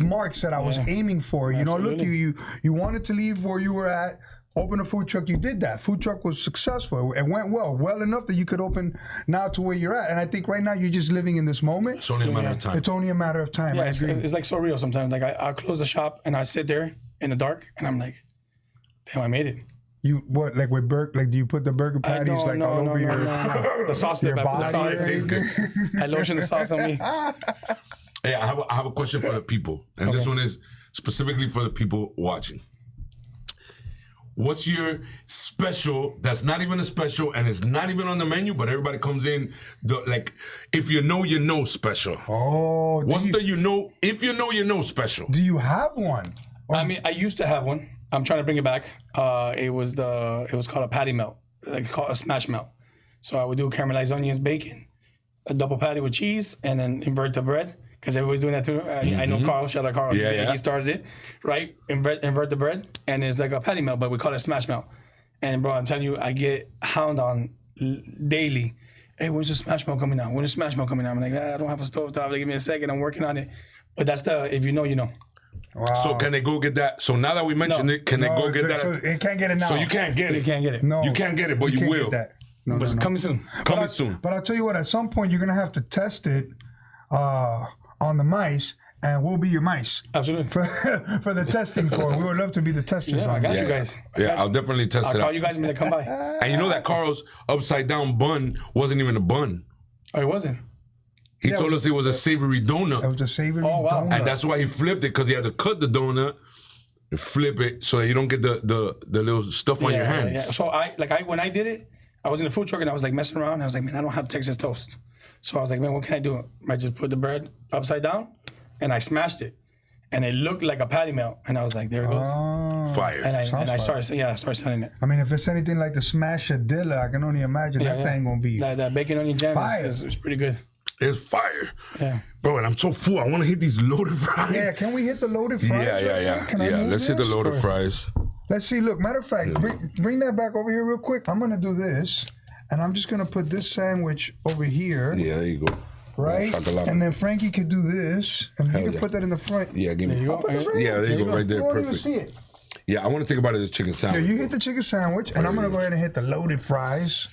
marks that I was aiming for. You know, look, you wanted to leave where you were at. Open a food truck, you did that. Food truck was successful. It went well enough that you could open now to where you're at. And I think right now you're just living in this moment. It's only a matter of time. It's only a matter of time. Yeah, it's like so real sometimes. Like I close the shop and I sit there in the dark and I'm like, damn, I made it. You what, like with burger? Like, do you put the burger patties all over your the sauce? your body? I lotion the sauce on me. Hey, I have a question for the people, and this one is specifically for the people watching. What's your special that's not even a special and it's not even on the menu, but everybody comes in, if you know special? Oh, what's the if you know special? Do you have one? I mean, I used to have one. I'm trying to bring it back. It was called a patty melt, like called a smash melt. So I would do caramelized onions, bacon, a double patty with cheese, and then invert the bread. Because everybody's doing that too. I know Carl, shout out Carl. Yeah. He started it, right? Invert the bread, and it's like a patty melt, but we call it smash melt. And bro, I'm telling you, I get hound on daily. Hey, where's the smash melt coming out? Where's the smash melt coming out? I'm like, I don't have a stove top. Give me a second. I'm working on it. But that's if you know, you know. Wow. So can they go get that? So now that we mentioned it, can they go get that? So they can't get it now. So you can't get it. You can't get it. No, You can't get it, but you will. Get that. No, But it's coming soon. Coming soon. But I'll tell you what, at some point you're gonna have to test it on the mice, and we'll be your mice. Absolutely. For the testing for it. We would love to be the testers Yeah, I on got it. you guys. I'll definitely test I'll it call out. you guys when they come by. And you know that Carl's upside down bun wasn't even a bun. Oh, it wasn't? He told us it was a savory donut. It was a savory Oh, wow. donut. And that's why he flipped it, because he had to cut the donut and flip it so you don't get the little stuff on your hands. Yeah. So when I did it, I was in the food truck and I was like messing around. I was like, man, I don't have Texas toast. So I was like, man, what can I do? I just put the bread upside down and I smashed it. And it looked like a patty melt. And I was like, there it goes. Fire. And I started selling it. I mean, if it's anything like the SMASHADILLA, I can only imagine that thing gonna be That bacon onion jam is pretty good. It's fire. Yeah. Bro, and I'm so full. I want to hit these loaded fries. Yeah, can we hit the loaded fries? Yeah. Can I move Let's hit the this? loaded Or- fries. Let's see. Look, matter of fact, bring that back over here real quick. I'm gonna do this, and I'm just gonna put this sandwich over here, Yeah, there you go. right? Shakalaka. And then Frankie could do this, and he could yeah. put that in the front. Yeah, give me. you go. Put this right Yeah, there you go, right there, You won't even perfect. see it. Yeah, I want to take a bite of this chicken Here, sandwich. you hit the chicken sandwich, and I'm gonna go ahead and hit the loaded fries.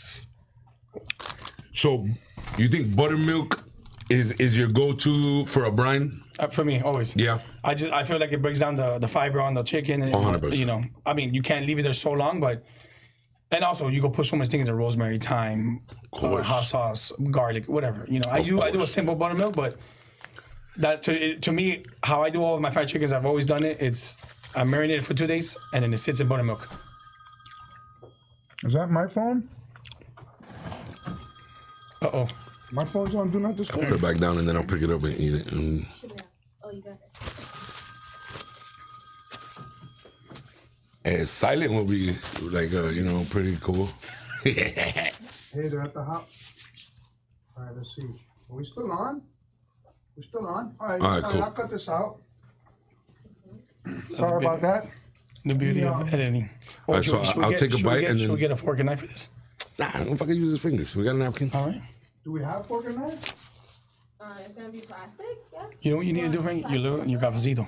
So, you think buttermilk is your go-to for a brine? For me, always. Yeah. I feel like it breaks down the fiber on the chicken. And, 100%. You know, I mean, you can't leave it there so long, but And also, you can put so much things in rosemary, thyme, hot sauce, garlic, whatever. You know, I do a simple buttermilk, but that to me, how I do all of my fried chickens, I've always done it. I marinate it for 2 days, and then it sits in buttermilk. Is that my phone? Uh-oh. My phone's on Do Not I'll Disturb. put it back down and then I'll pick it up and eat it. Oh, you got it. Silent will be like, pretty cool. Hey, they're at the house. All right, let's see. Are we still on? We're still on? All right, All right, cool. I'll cut this out. Sorry about that. The beauty of editing. All right, so I'll take a bite and Should then... we get a fork and knife for this? Nah, I don't know if I can use his fingers. We got a napkin? All right. Do we have fork and knife? It's gonna be plastic, yeah? You know what you need to do, Frank? Your cafecito.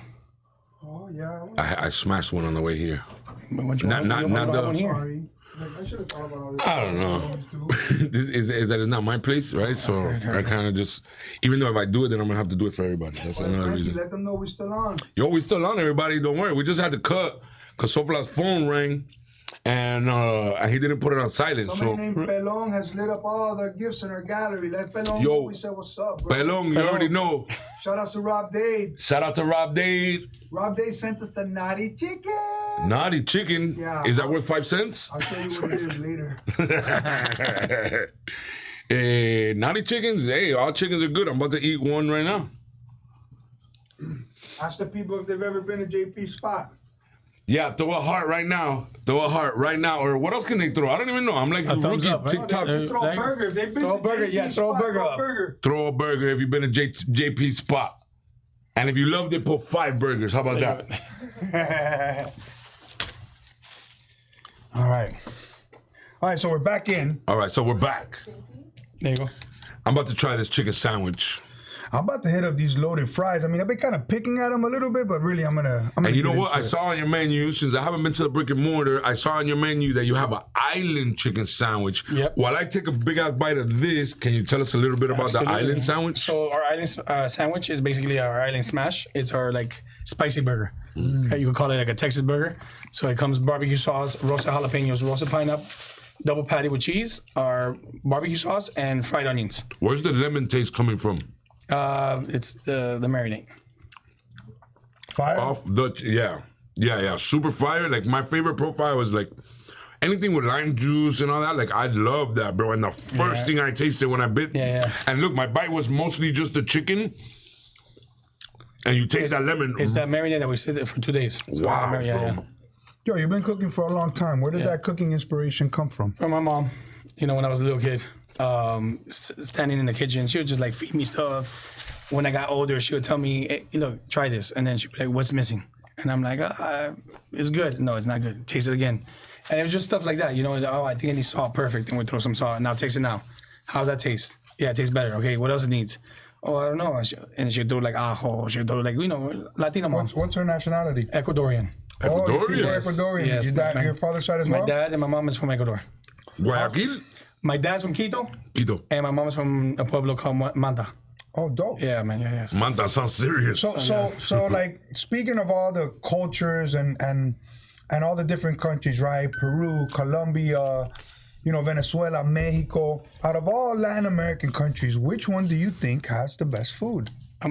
Oh, yeah. I smashed one on the way here. But what you Not the- one here. Sorry. Like, I should have thought about all this. I don't know. is that it's not my place, right? So I kind of just, even though if I do it, then I'm gonna have to do it for everybody. That's another Frankie, reason. let them know we're still on. Yo, we still on, everybody. Don't worry. We just had to cut because Sofla's phone rang, and he didn't put it on silent. Somebody So named Pelon has lit up all the gifts in her gallery. Let Pelon Yo. know we said what's up, bro. Pelon, you already know. Shout out to Rob Dade. Shout out to Rob Dade. Rob Dade sent us a naughty chicken. Naughty chicken. Yeah. Is that worth 5 cents? I'll show you what it is later. Naughty chickens. Hey, all chickens are good. I'm about to eat one right now. Ask the people if they've ever been to JP's spot. Yeah, throw a heart right now. Throw a heart right now. Or what else can they throw? I don't even know. I'm like a thumbs rookie up, right? TikTok. Just throw a Like- burger. If they've been Throw a to burger, JP's yeah, throw a spot, burger throw up. a burger. Throw a burger if you've been to JP's spot. And if you loved it, put 5 burgers. How about that? All right. All right, so we're back in. All right, so we're back. There you go. I'm about to try this chicken sandwich. I'm about to hit up these loaded fries. I mean, I've been kind of picking at them a little bit, but really, I'm gonna. And you know get what? into I it. saw on your menu, since I haven't been to the brick-and-mortar, I saw on your menu that you have an island chicken sandwich. Yep. While I take a big-ass bite of this, can you tell us a little bit about the Absolutely. island sandwich? So our island sandwich is basically our island smash. It's our like spicy burger. Okay, you could call it like a Texas burger. So it comes barbecue sauce, roasted jalapenos, roasted pineapple, double patty with cheese, our barbecue sauce, and fried onions. Where's the lemon taste coming from? It's the marinade. Fire. Off the, yeah, super fire. Like my favorite profile is like anything with lime juice and all that. Like I love that, bro. And the first thing I tasted when I bit, Yeah. and look, my bite was mostly just the chicken. And you taste that lemon. It's that marinade that we sit for 2 days. So Wow, yeah. Yo, you've been cooking for a long time. Where did that cooking inspiration come from? From my mom, when I was a little kid, standing in the kitchen, she would just like feed me stuff. When I got older, she would tell me, hey, look, try this. And then she'd be like, what's missing? And I'm like, it's good. No, it's not good. Taste it again. And it was just stuff like that. Oh, I think it needs salt. Perfect. And we throw some salt. Now taste it now. How's that taste? Yeah, it tastes better. Okay, what else it needs? Oh, I don't know. And she'd throw like ajo. She'd throw like, Latino mom. What's her nationality? Ecuadorian. Oh, Ecuadorian. you're Ecuadorian. Yes, Your father's side as My well? dad and my mom is from Ecuador. Guayaquil? My dad's from Quito, Quito. and my mom is from a pueblo called Manta. Oh, dope. Yeah, man. Yeah. Manta sounds serious. So like speaking of all the cultures and all the different countries, right? Peru, Colombia, Venezuela, Mexico. Out of all Latin American countries, which one do you think has the best food? I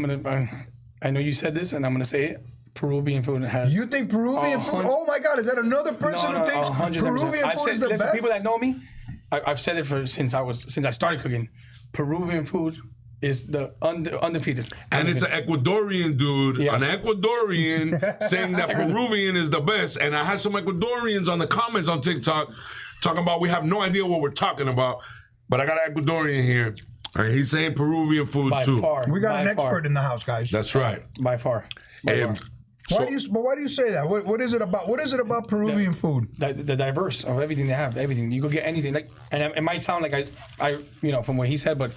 know you said this, and I'm gonna say it. Peruvian food has. You think Peruvian food? Oh my God, is that another person who thinks 100%. Peruvian I've food said, is the listen, best? people that know me, I've said it since I started cooking. Peruvian food is the undefeated. And it's an Ecuadorian dude, Yeah. an Ecuadorian saying that Peruvian is the best. And I had some Ecuadorians on the comments on TikTok talking about we have no idea what we're talking about. But I got an Ecuadorian here, and he's saying Peruvian food By too. far. We got by an expert far, in the house, guys. That's right. By far. By And far. Why do you say that? What is it about? What is it about Peruvian food? The diverse of everything they have, everything. You could get anything. And it might sound like I from what he said, but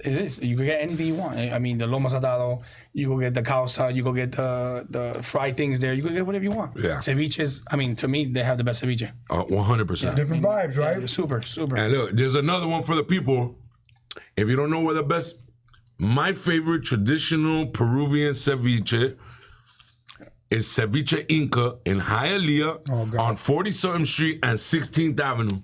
it is. You could get anything you want. I mean, the lomo saltado, you go get the causa, you go get the fried things there. You could get whatever you want. Yeah. Ceviches, to me, they have the best ceviche. 100%. Different vibes, right? Yeah, super. And look, there's another one for the people. If you don't know where the best, my favorite traditional Peruvian ceviche is Ceviche Inca in Hialeah Oh, God. on 40-something Street and 16th Avenue.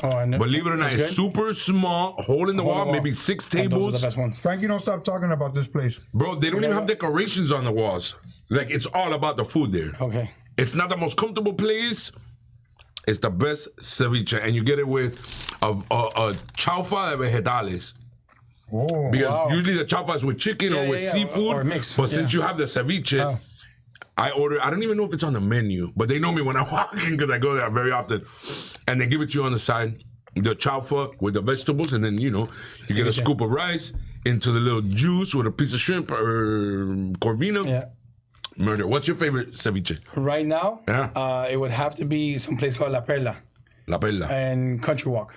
Oh, I know. Believe it or not, That's it's good? super small, hole in the Hole in wall, the wall. maybe 6 And those are tables. the best ones. Frankie, don't stop talking about this place. Bro, they don't even have decorations on the walls. Like, it's all about the food there. Okay. It's not the most comfortable place. It's the best ceviche, and you get it with a chaufa de vegetales. Oh, Because wow. usually the chaufa is with chicken or with seafood. or a mix, But since yeah. you have the ceviche, Oh. I don't even know if it's on the menu, but they know me when I walk in because I go there very often. And they give it to you on the side, the chaufa with the vegetables, and then, you get a scoop of rice into the little juice with a piece of shrimp or corvina. Yeah. Murder. What's your favorite ceviche? Right now, Yeah. it would have to be some place called La Perla La Perla. and Country Walk.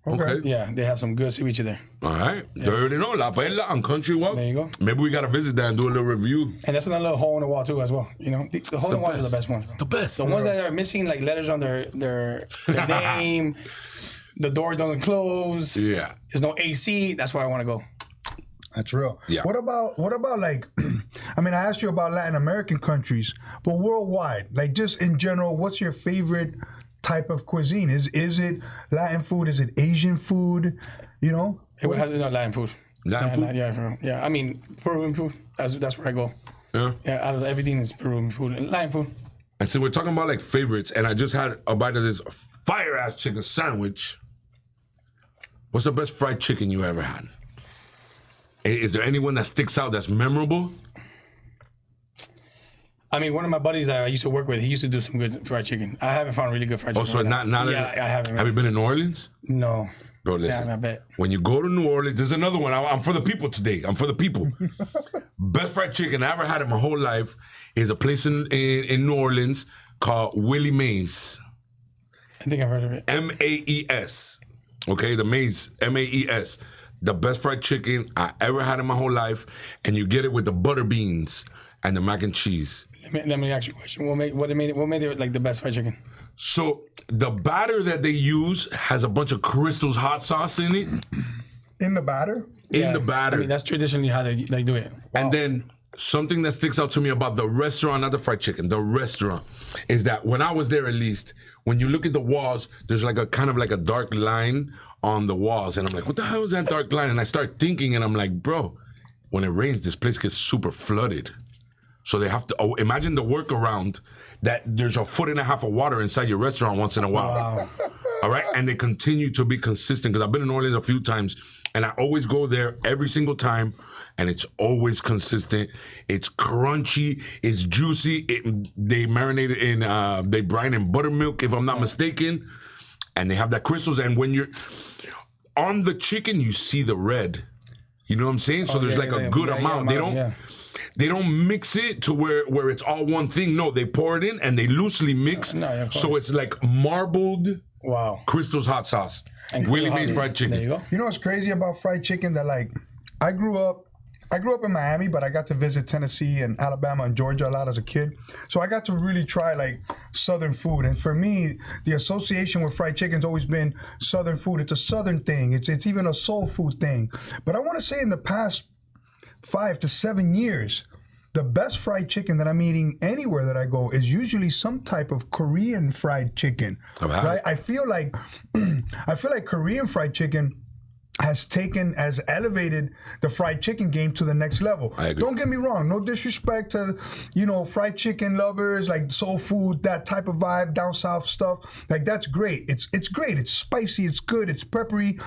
Okay. Yeah, they have some good ceviche there. All right. You already know. La Perla on Country Walk. There you go. Maybe we got to visit that and do a little review. And that's another little hole in the wall too, as well. The hole in the walls are the best ones. The best. The ones that are missing like letters on their name, the door doesn't close. Yeah. There's no AC. That's where I want to go. that's real. Yeah. What about like, I mean, I asked you about Latin American countries, but worldwide, like just in general, what's your favorite type of cuisine? Is it Latin food? Is it Asian food? It would have to be Latin food. Latin food? Yeah, for real. Yeah. I mean, Peruvian food. That's where I go. Yeah. Yeah, out of everything is Peruvian food and Latin food. And so we're talking about like favorites, and I just had a bite of this fire ass chicken sandwich. What's the best fried chicken you ever had? Is there anyone that sticks out that's memorable? I mean, one of my buddies that I used to work with, he used to do some good fried chicken. I haven't found really good fried chicken. Oh, so right now. not Yeah, I haven't. Have you been in New Orleans? No. Bro, listen. Yeah, I bet. When you go to New Orleans, there's another one. I'm for the people today. I'm for the people. Best fried chicken I ever had in my whole life is a place in New Orleans called Willie Mays. I think I've heard of it. Maes. Okay, the Mays, Maes. The best fried chicken I ever had in my whole life, and you get it with the butter beans and the mac and cheese. Let me ask you a question. What made it like the best fried chicken? So the batter that they use has a bunch of Crystal's hot sauce in it. In the batter? In the batter. I mean, that's traditionally how they do it. And then something that sticks out to me about the restaurant, not the fried chicken, the restaurant, is that when I was there, at least, when you look at the walls, there's like a kind of like a dark line on the walls. And I'm like, what the hell is that dark line? And I start thinking, and I'm like, bro, when it rains, this place gets super flooded. So they have to imagine the workaround that there's 1.5 feet of water inside your restaurant once in a while. Wow. All right. And they continue to be consistent because I've been in New Orleans a few times and I always go there every single time. And it's always consistent. It's crunchy. It's juicy. They marinate it in, they brine in buttermilk, if I'm not mistaken. And they have that crystals. And when you're on the chicken, you see the red. You know what I'm saying? So there's like a good amount. They don't mix it to where it's all one thing. No, they pour it in and they loosely mix. So it's like marbled Crystal's hot sauce. And Willie Mays fried chicken. There you go. You know what's crazy about fried chicken? That like, I grew up in Miami, but I got to visit Tennessee and Alabama and Georgia a lot as a kid. So I got to really try like Southern food. And for me, the association with fried chicken's always been Southern food. It's a Southern thing. It's even a soul food thing. But I want to say in the past 5 to 7 years, the best fried chicken that I'm eating anywhere that I go is usually some type of Korean fried chicken. Right? I feel like Korean fried chicken has elevated the fried chicken game to the next level. I agree. Don't get me wrong, no disrespect to, fried chicken lovers, like soul food, that type of vibe, down south stuff. Like that's great. It's great. It's spicy, it's good, it's peppery,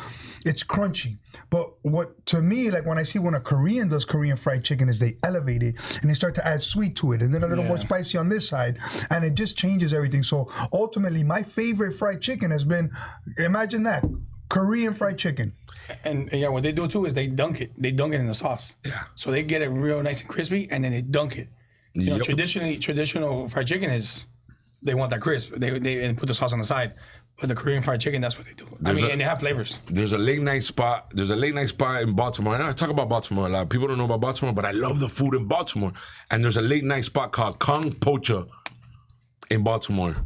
it's crunchy. But what to me, like when I see when a Korean does Korean fried chicken is they elevate it and they start to add sweet to it and then a little more spicy on this side and it just changes everything. So ultimately my favorite fried chicken has been, imagine that, Korean fried chicken. And yeah, what they do too is they dunk it. They dunk it in the sauce. Yeah. So they get it real nice and crispy, and then they dunk it. You know, traditional fried chicken is they want that crisp. They put the sauce on the side. But the Korean fried chicken, that's what they do. And they have flavors. There's a late night spot. There's a late night spot in Baltimore. And I talk about Baltimore a lot. People don't know about Baltimore, but I love the food in Baltimore. And there's a late night spot called Kong Pocha in Baltimore.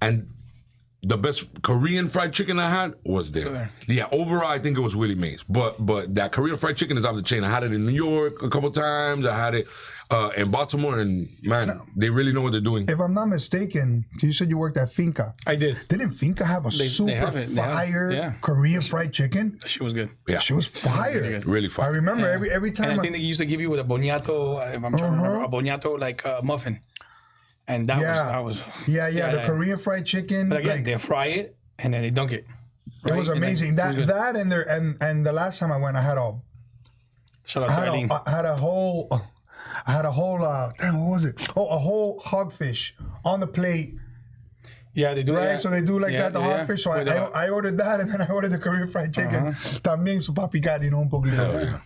And the best Korean fried chicken I had was there. Yeah, overall I think it was Willie Mae's, but that Korean fried chicken is off the chain. I had it in New York a couple times. I had it in Baltimore, and man, they really know what they're doing. If I'm not mistaken, you said you worked at Finca. I did. Didn't Finca have a super fire Korean fried chicken? That shit was good. Yeah, she was fire. Really fire. I remember every time. And I think they used to give you with a boniato, if I'm trying to remember, a boniato like muffin. And that was the Korean fried chicken. But again, they fry it and then they dunk it. Right? It was amazing. That and the last time I went, I had a whole damn, what was it? Oh, a whole hogfish on the plate. Yeah, they do. Right, yeah. so they do like that, the hogfish. So I ordered that, and then I ordered the Korean fried chicken. También su papi cari, un poquito.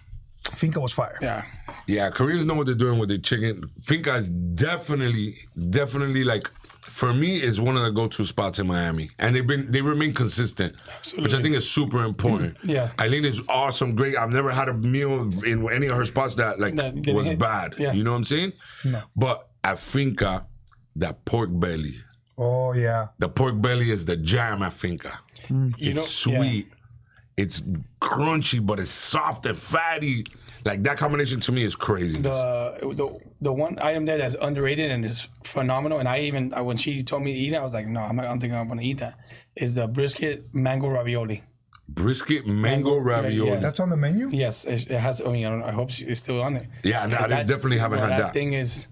Finca was fire. Yeah, Koreans know what they're doing with their chicken. Finca is definitely like, for me, is one of the go-to spots in Miami, and they remain consistent, which I think is super important. Yeah, Eileen is awesome, great. I've never had a meal in any of her spots that was bad. Yeah. You know what I'm saying? No. But at Finca, that pork belly. Oh yeah. The pork belly is the jam at Finca. It's sweet. Yeah. It's crunchy, but it's soft and fatty. Like, that combination to me is crazy. The one item there that's underrated and is phenomenal, and I even when she told me to eat it, I was like, no, I don't think I'm gonna eat that. Is the brisket mango ravioli. Brisket mango ravioli. Yes. That's on the menu? Yes, it has. I mean, I hope it's still on it. Yeah, no, I definitely haven't had that. That thing is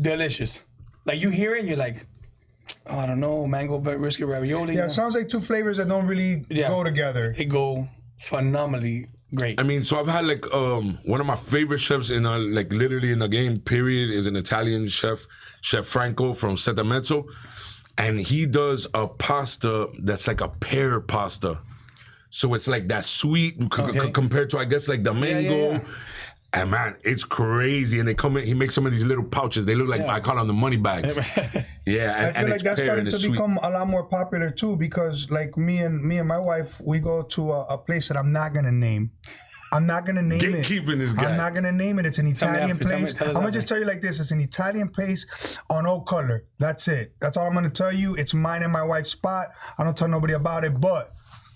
delicious. Like, you hear it, and you're like, oh, I don't know, mango brisket ravioli. Yeah, it sounds like two flavors that don't really go together. They go phenomenally great. I mean, so I've had like one of my favorite chefs in like literally in the game period is an Italian chef, Chef Franco from Seta Mezzo, and he does a pasta that's like a pear pasta. So it's like that sweet compared to, I guess, like the mango. Yeah. And man, it's crazy. And they come in, he makes some of these little pouches. They look like, I call them the money bags. Yeah, I feel like that's starting to become a lot more popular too, because like me and my wife, we go to a place that I'm not gonna name. I'm not gonna name it. Gatekeeping this guy. I'm not gonna name it. It's an Italian place. I'm gonna just tell you like this. It's an Italian place on Oak Color. That's it. That's all I'm gonna tell you. It's mine and my wife's spot. I don't tell nobody about it, but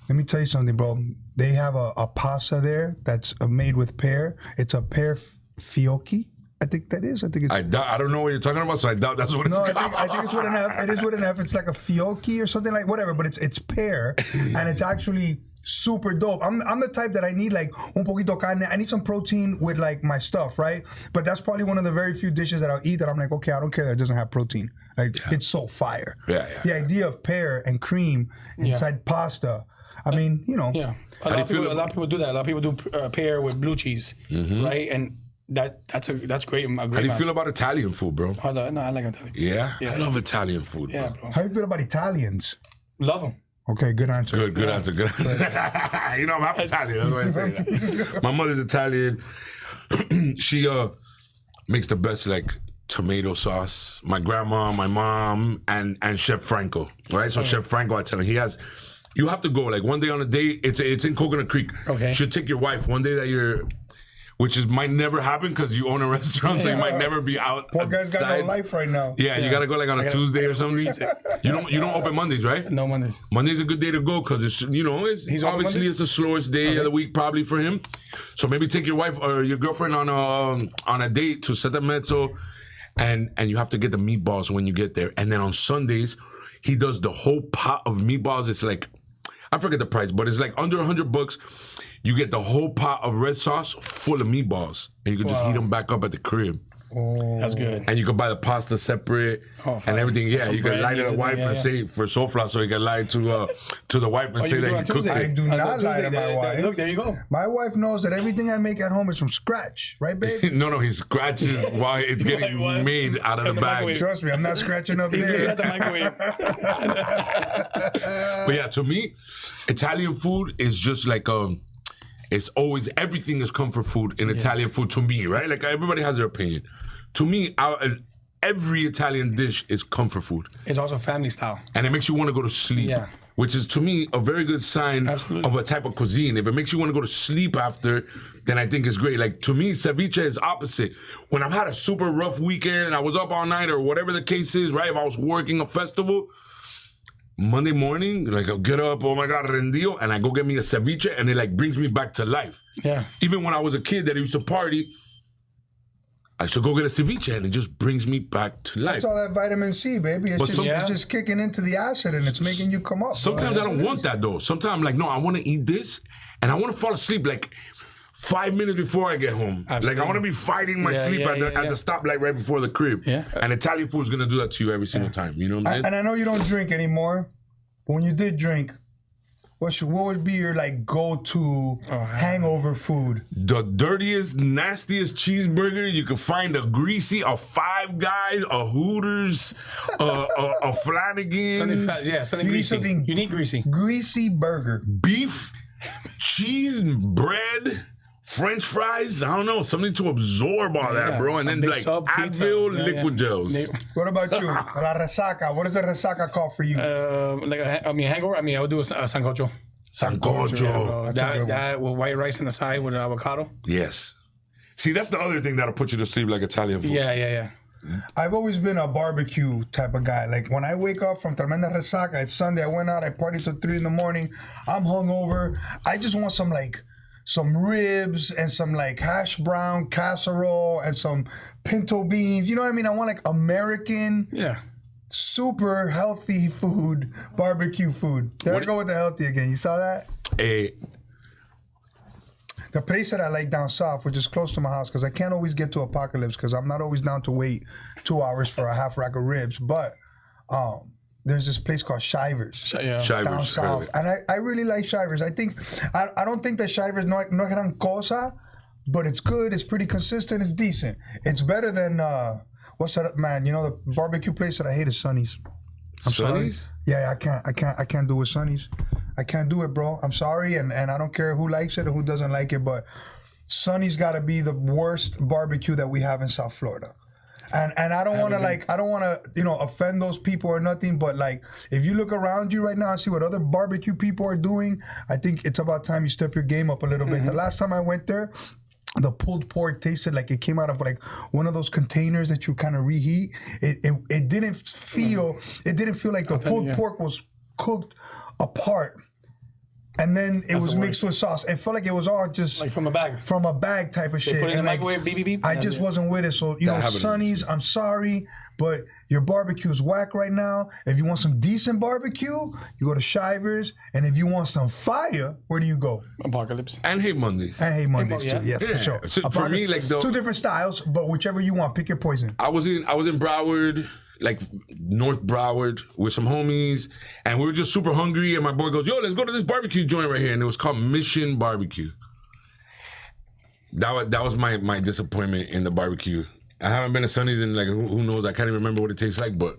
let me tell you something, bro. They have a pasta there that's made with pear. It's a pear fiocchi. I think that is. I think it's. I don't know what you're talking about, so I doubt that's what it's called. I think it's with an F. It is with an F. It's like a fiocchi or something like whatever, but it's pear, and it's actually super dope. I'm the type that I need like un poquito carne. I need some protein with like my stuff, right? But that's probably one of the very few dishes that I'll eat that I'm like, okay, I don't care that it doesn't have protein. Like it's so fire. Yeah. The idea of pear and cream inside pasta. I mean, you know. Yeah. A lot of people do that. A lot of people do pear with blue cheese, right? And that's great. How do you feel about Italian food, bro? I like Italian. Yeah? I love Italian food, bro. Bro. How do you feel about Italians? Love them. Okay, good answer. Good answer. You know, I'm half Italian. That's why I say that. My mother's Italian. She makes the best like tomato sauce. My grandma, my mom, and Chef Franco. Right? So Chef Franco, I tell him, you have to go like one day on a date. It's in Coconut Creek. Okay. You should take your wife one day that which might never happen because you own a restaurant, so you might never be out. Poor guy's got no life right now. Yeah, you gotta go like on a Tuesday or something. You don't open Mondays, right? No Mondays. Monday's a good day to go because it's it's obviously it's the slowest day of the week probably for him. So maybe take your wife or your girlfriend on a date to Seta Mezzo, and you have to get the meatballs when you get there. And then on Sundays, he does the whole pot of meatballs. It's like, I forget the price, but it's like under $100. You get the whole pot of red sauce full of meatballs, and you can just heat them back up at the crib. Oh, that's good. And you can buy the pasta separate and everything. Yeah, you can lie to the wife and say for sofla, so you can lie to the wife and say that you cooked it. I do not lie to my wife. Look, there you go. My wife knows that everything I make at home is from scratch, right, babe? No, he scratches while it's getting made out of the bag. Trust me, I'm not scratching up He's there. at the microwave. But yeah, to me, Italian food is just like it's always, everything is comfort food in Italian food to me, right? Like everybody has their opinion. To me, every Italian dish is comfort food. It's also family style. And it makes you want to go to sleep, which is to me a very good sign of a type of cuisine. If it makes you want to go to sleep after, then I think it's great. Like to me, ceviche is opposite. When I've had a super rough weekend and I was up all night or whatever the case is, right? If I was working a festival, Monday morning, like I'll get up, oh my God, rendido, and I go get me a ceviche, and it like brings me back to life. Yeah. Even when I was a kid that used to party, I should go get a ceviche, and it just brings me back to life. It's all that vitamin C, baby. It's just kicking into the acid and it's making you come up. Sometimes I don't want that though. Sometimes I'm like, no, I want to eat this, and I want to fall asleep like 5 minutes before I get home. Absolutely. Like I want to be fighting my sleep at the stoplight right before the crib. Yeah. And Italian food is gonna do that to you every single time. You know what I'm saying? And I know you don't drink anymore, but when you did drink, what would be your like go-to hangover food? The dirtiest, nastiest cheeseburger you can find, a Five Guys, a Hooters, a Flanagan's. Something You need greasy. something- You need greasy. Greasy burger. Beef, cheese, bread, French fries. I don't know, something to absorb all that, bro. And A then big like sub pizza. Advil, Yeah, liquid gels. What about you? La resaca. What does a resaca call for you? Hangover. I would do a sancocho. Sancocho. That with white rice on the side with avocado. Yes. See, that's the other thing that'll put you to sleep like Italian food. Yeah. I've always been a barbecue type of guy. Like when I wake up from tremenda resaca, it's Sunday, I went out, I partied till 3 a.m. I'm hungover. I just want some ribs and some like hash brown casserole and some pinto beans. You know what I mean? I want like American, super healthy food, barbecue food. There I go with the healthy again. You saw that? The place that I like down south, which is close to my house, because I can't always get to Apocalypse because I'm not always down to wait 2 hours for a half rack of ribs. But there's this place called Shivers down south. And I really like Shivers. I don't think that Shivers no gran cosa, but it's good. It's pretty consistent. It's decent. It's better than, what's that, man? You know, the barbecue place that I hate is Sonny's. Sonny's? Yeah, I can't do it with Sonny's. I can't do it, bro. I'm sorry, and I don't care who likes it or who doesn't like it, but Sonny's got to be the worst barbecue that we have in South Florida. And I don't want to offend those people or nothing, but like if you look around you right now and see what other barbecue people are doing, I think it's about time you step your game up a little bit. The last time I went there, the pulled pork tasted like it came out of like one of those containers that you kind of reheat. It didn't feel like the pulled pork was cooked apart. And then it was mixed with sauce. It felt like it was all just like from a bag type of shit. Put it in the like, microwave, beep, beep, beep. I just wasn't with it. So Sonny's, I'm sorry, but your barbecue is whack right now. If you want some decent barbecue, you go to Shivers. And if you want some fire, where do you go? Apocalypse. And Hate Mondays. And Hate Mondays too. Yeah, for sure. So for me, like two different styles, but whichever you want, pick your poison. I was in Broward, like North Broward, with some homies, and we were just super hungry. And my boy goes, "Yo, let's go to this barbecue joint right here," and it was called Mission Barbecue. That was my disappointment in the barbecue. I haven't been to Sonny's in like who knows? I can't even remember what it tastes like. But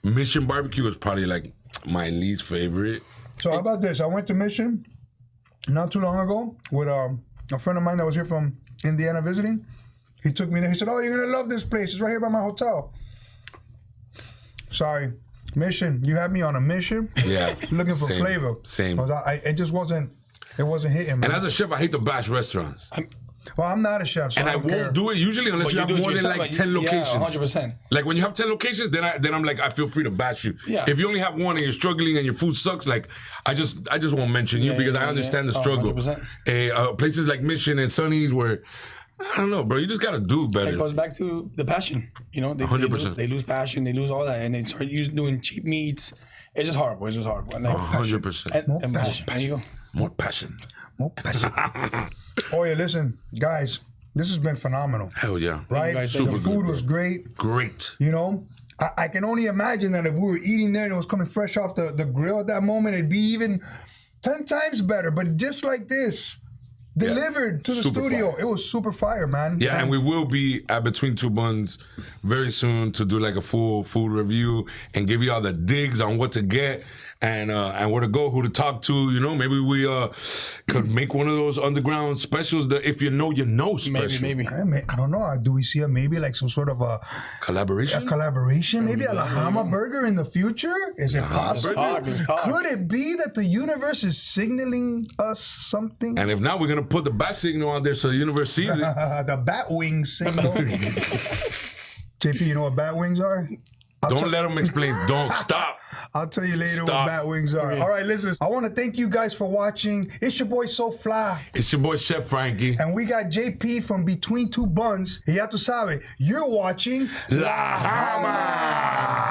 Mission Barbecue was probably like my least favorite. So how about this? I went to Mission not too long ago with a friend of mine that was here from Indiana visiting. He took me there. He said, "Oh, you're gonna love this place. It's right here by my hotel." Sorry, Mission. You had me on a mission. Yeah, looking for flavor. Same. It just wasn't. It wasn't hitting me. And as a chef, I hate to bash restaurants. Well, I'm not a chef, so and I won't do it usually unless you have more than like 10 locations. 100%. Like when you have 10 locations, then I'm like, I feel free to bash you. Yeah. If you only have one and you're struggling and your food sucks, like I just won't mention you because I understand the struggle. 100%. Places like Mission and Sonny's where I don't know, bro. You just gotta do better. It goes back to the passion. You know, 100%. They lose passion. They lose all that, and they start doing cheap meats. It's just horrible. It's just horrible. 100%. And passion. There you go. More passion. More passion. Oh yeah, listen, guys. This has been phenomenal. Hell yeah. Right? The food was great. Great. You know, I can only imagine that if we were eating there and it was coming fresh off the grill at that moment, it'd be even 10 times better. But just like this, delivered to the studio. Fire. It was super fire, man. Yeah, and we will be at Between Two Buns very soon to do like a full food review and give you all the digs on what to get and where to go, who to talk to. You know, maybe we could make one of those underground specials. The if you know special. Maybe. I don't know. Do we see maybe like some sort of a collaboration? Maybe a LaJama burger in the future? Is it possible? Let's talk. Could it be that the universe is signaling us something? And if not, we're gonna put the bat signal out there so the universe sees it. The bat wing signal. JP, you know what bat wings are? Don't let them explain. Don't stop. I'll tell you later Stop. what bat wings are. Okay. All right, listen. I want to thank you guys for watching. It's your boy So Fly. It's your boy Chef Frankie. And we got JP from Between Two Buns. Y ya tú sabes, you're watching La Jama.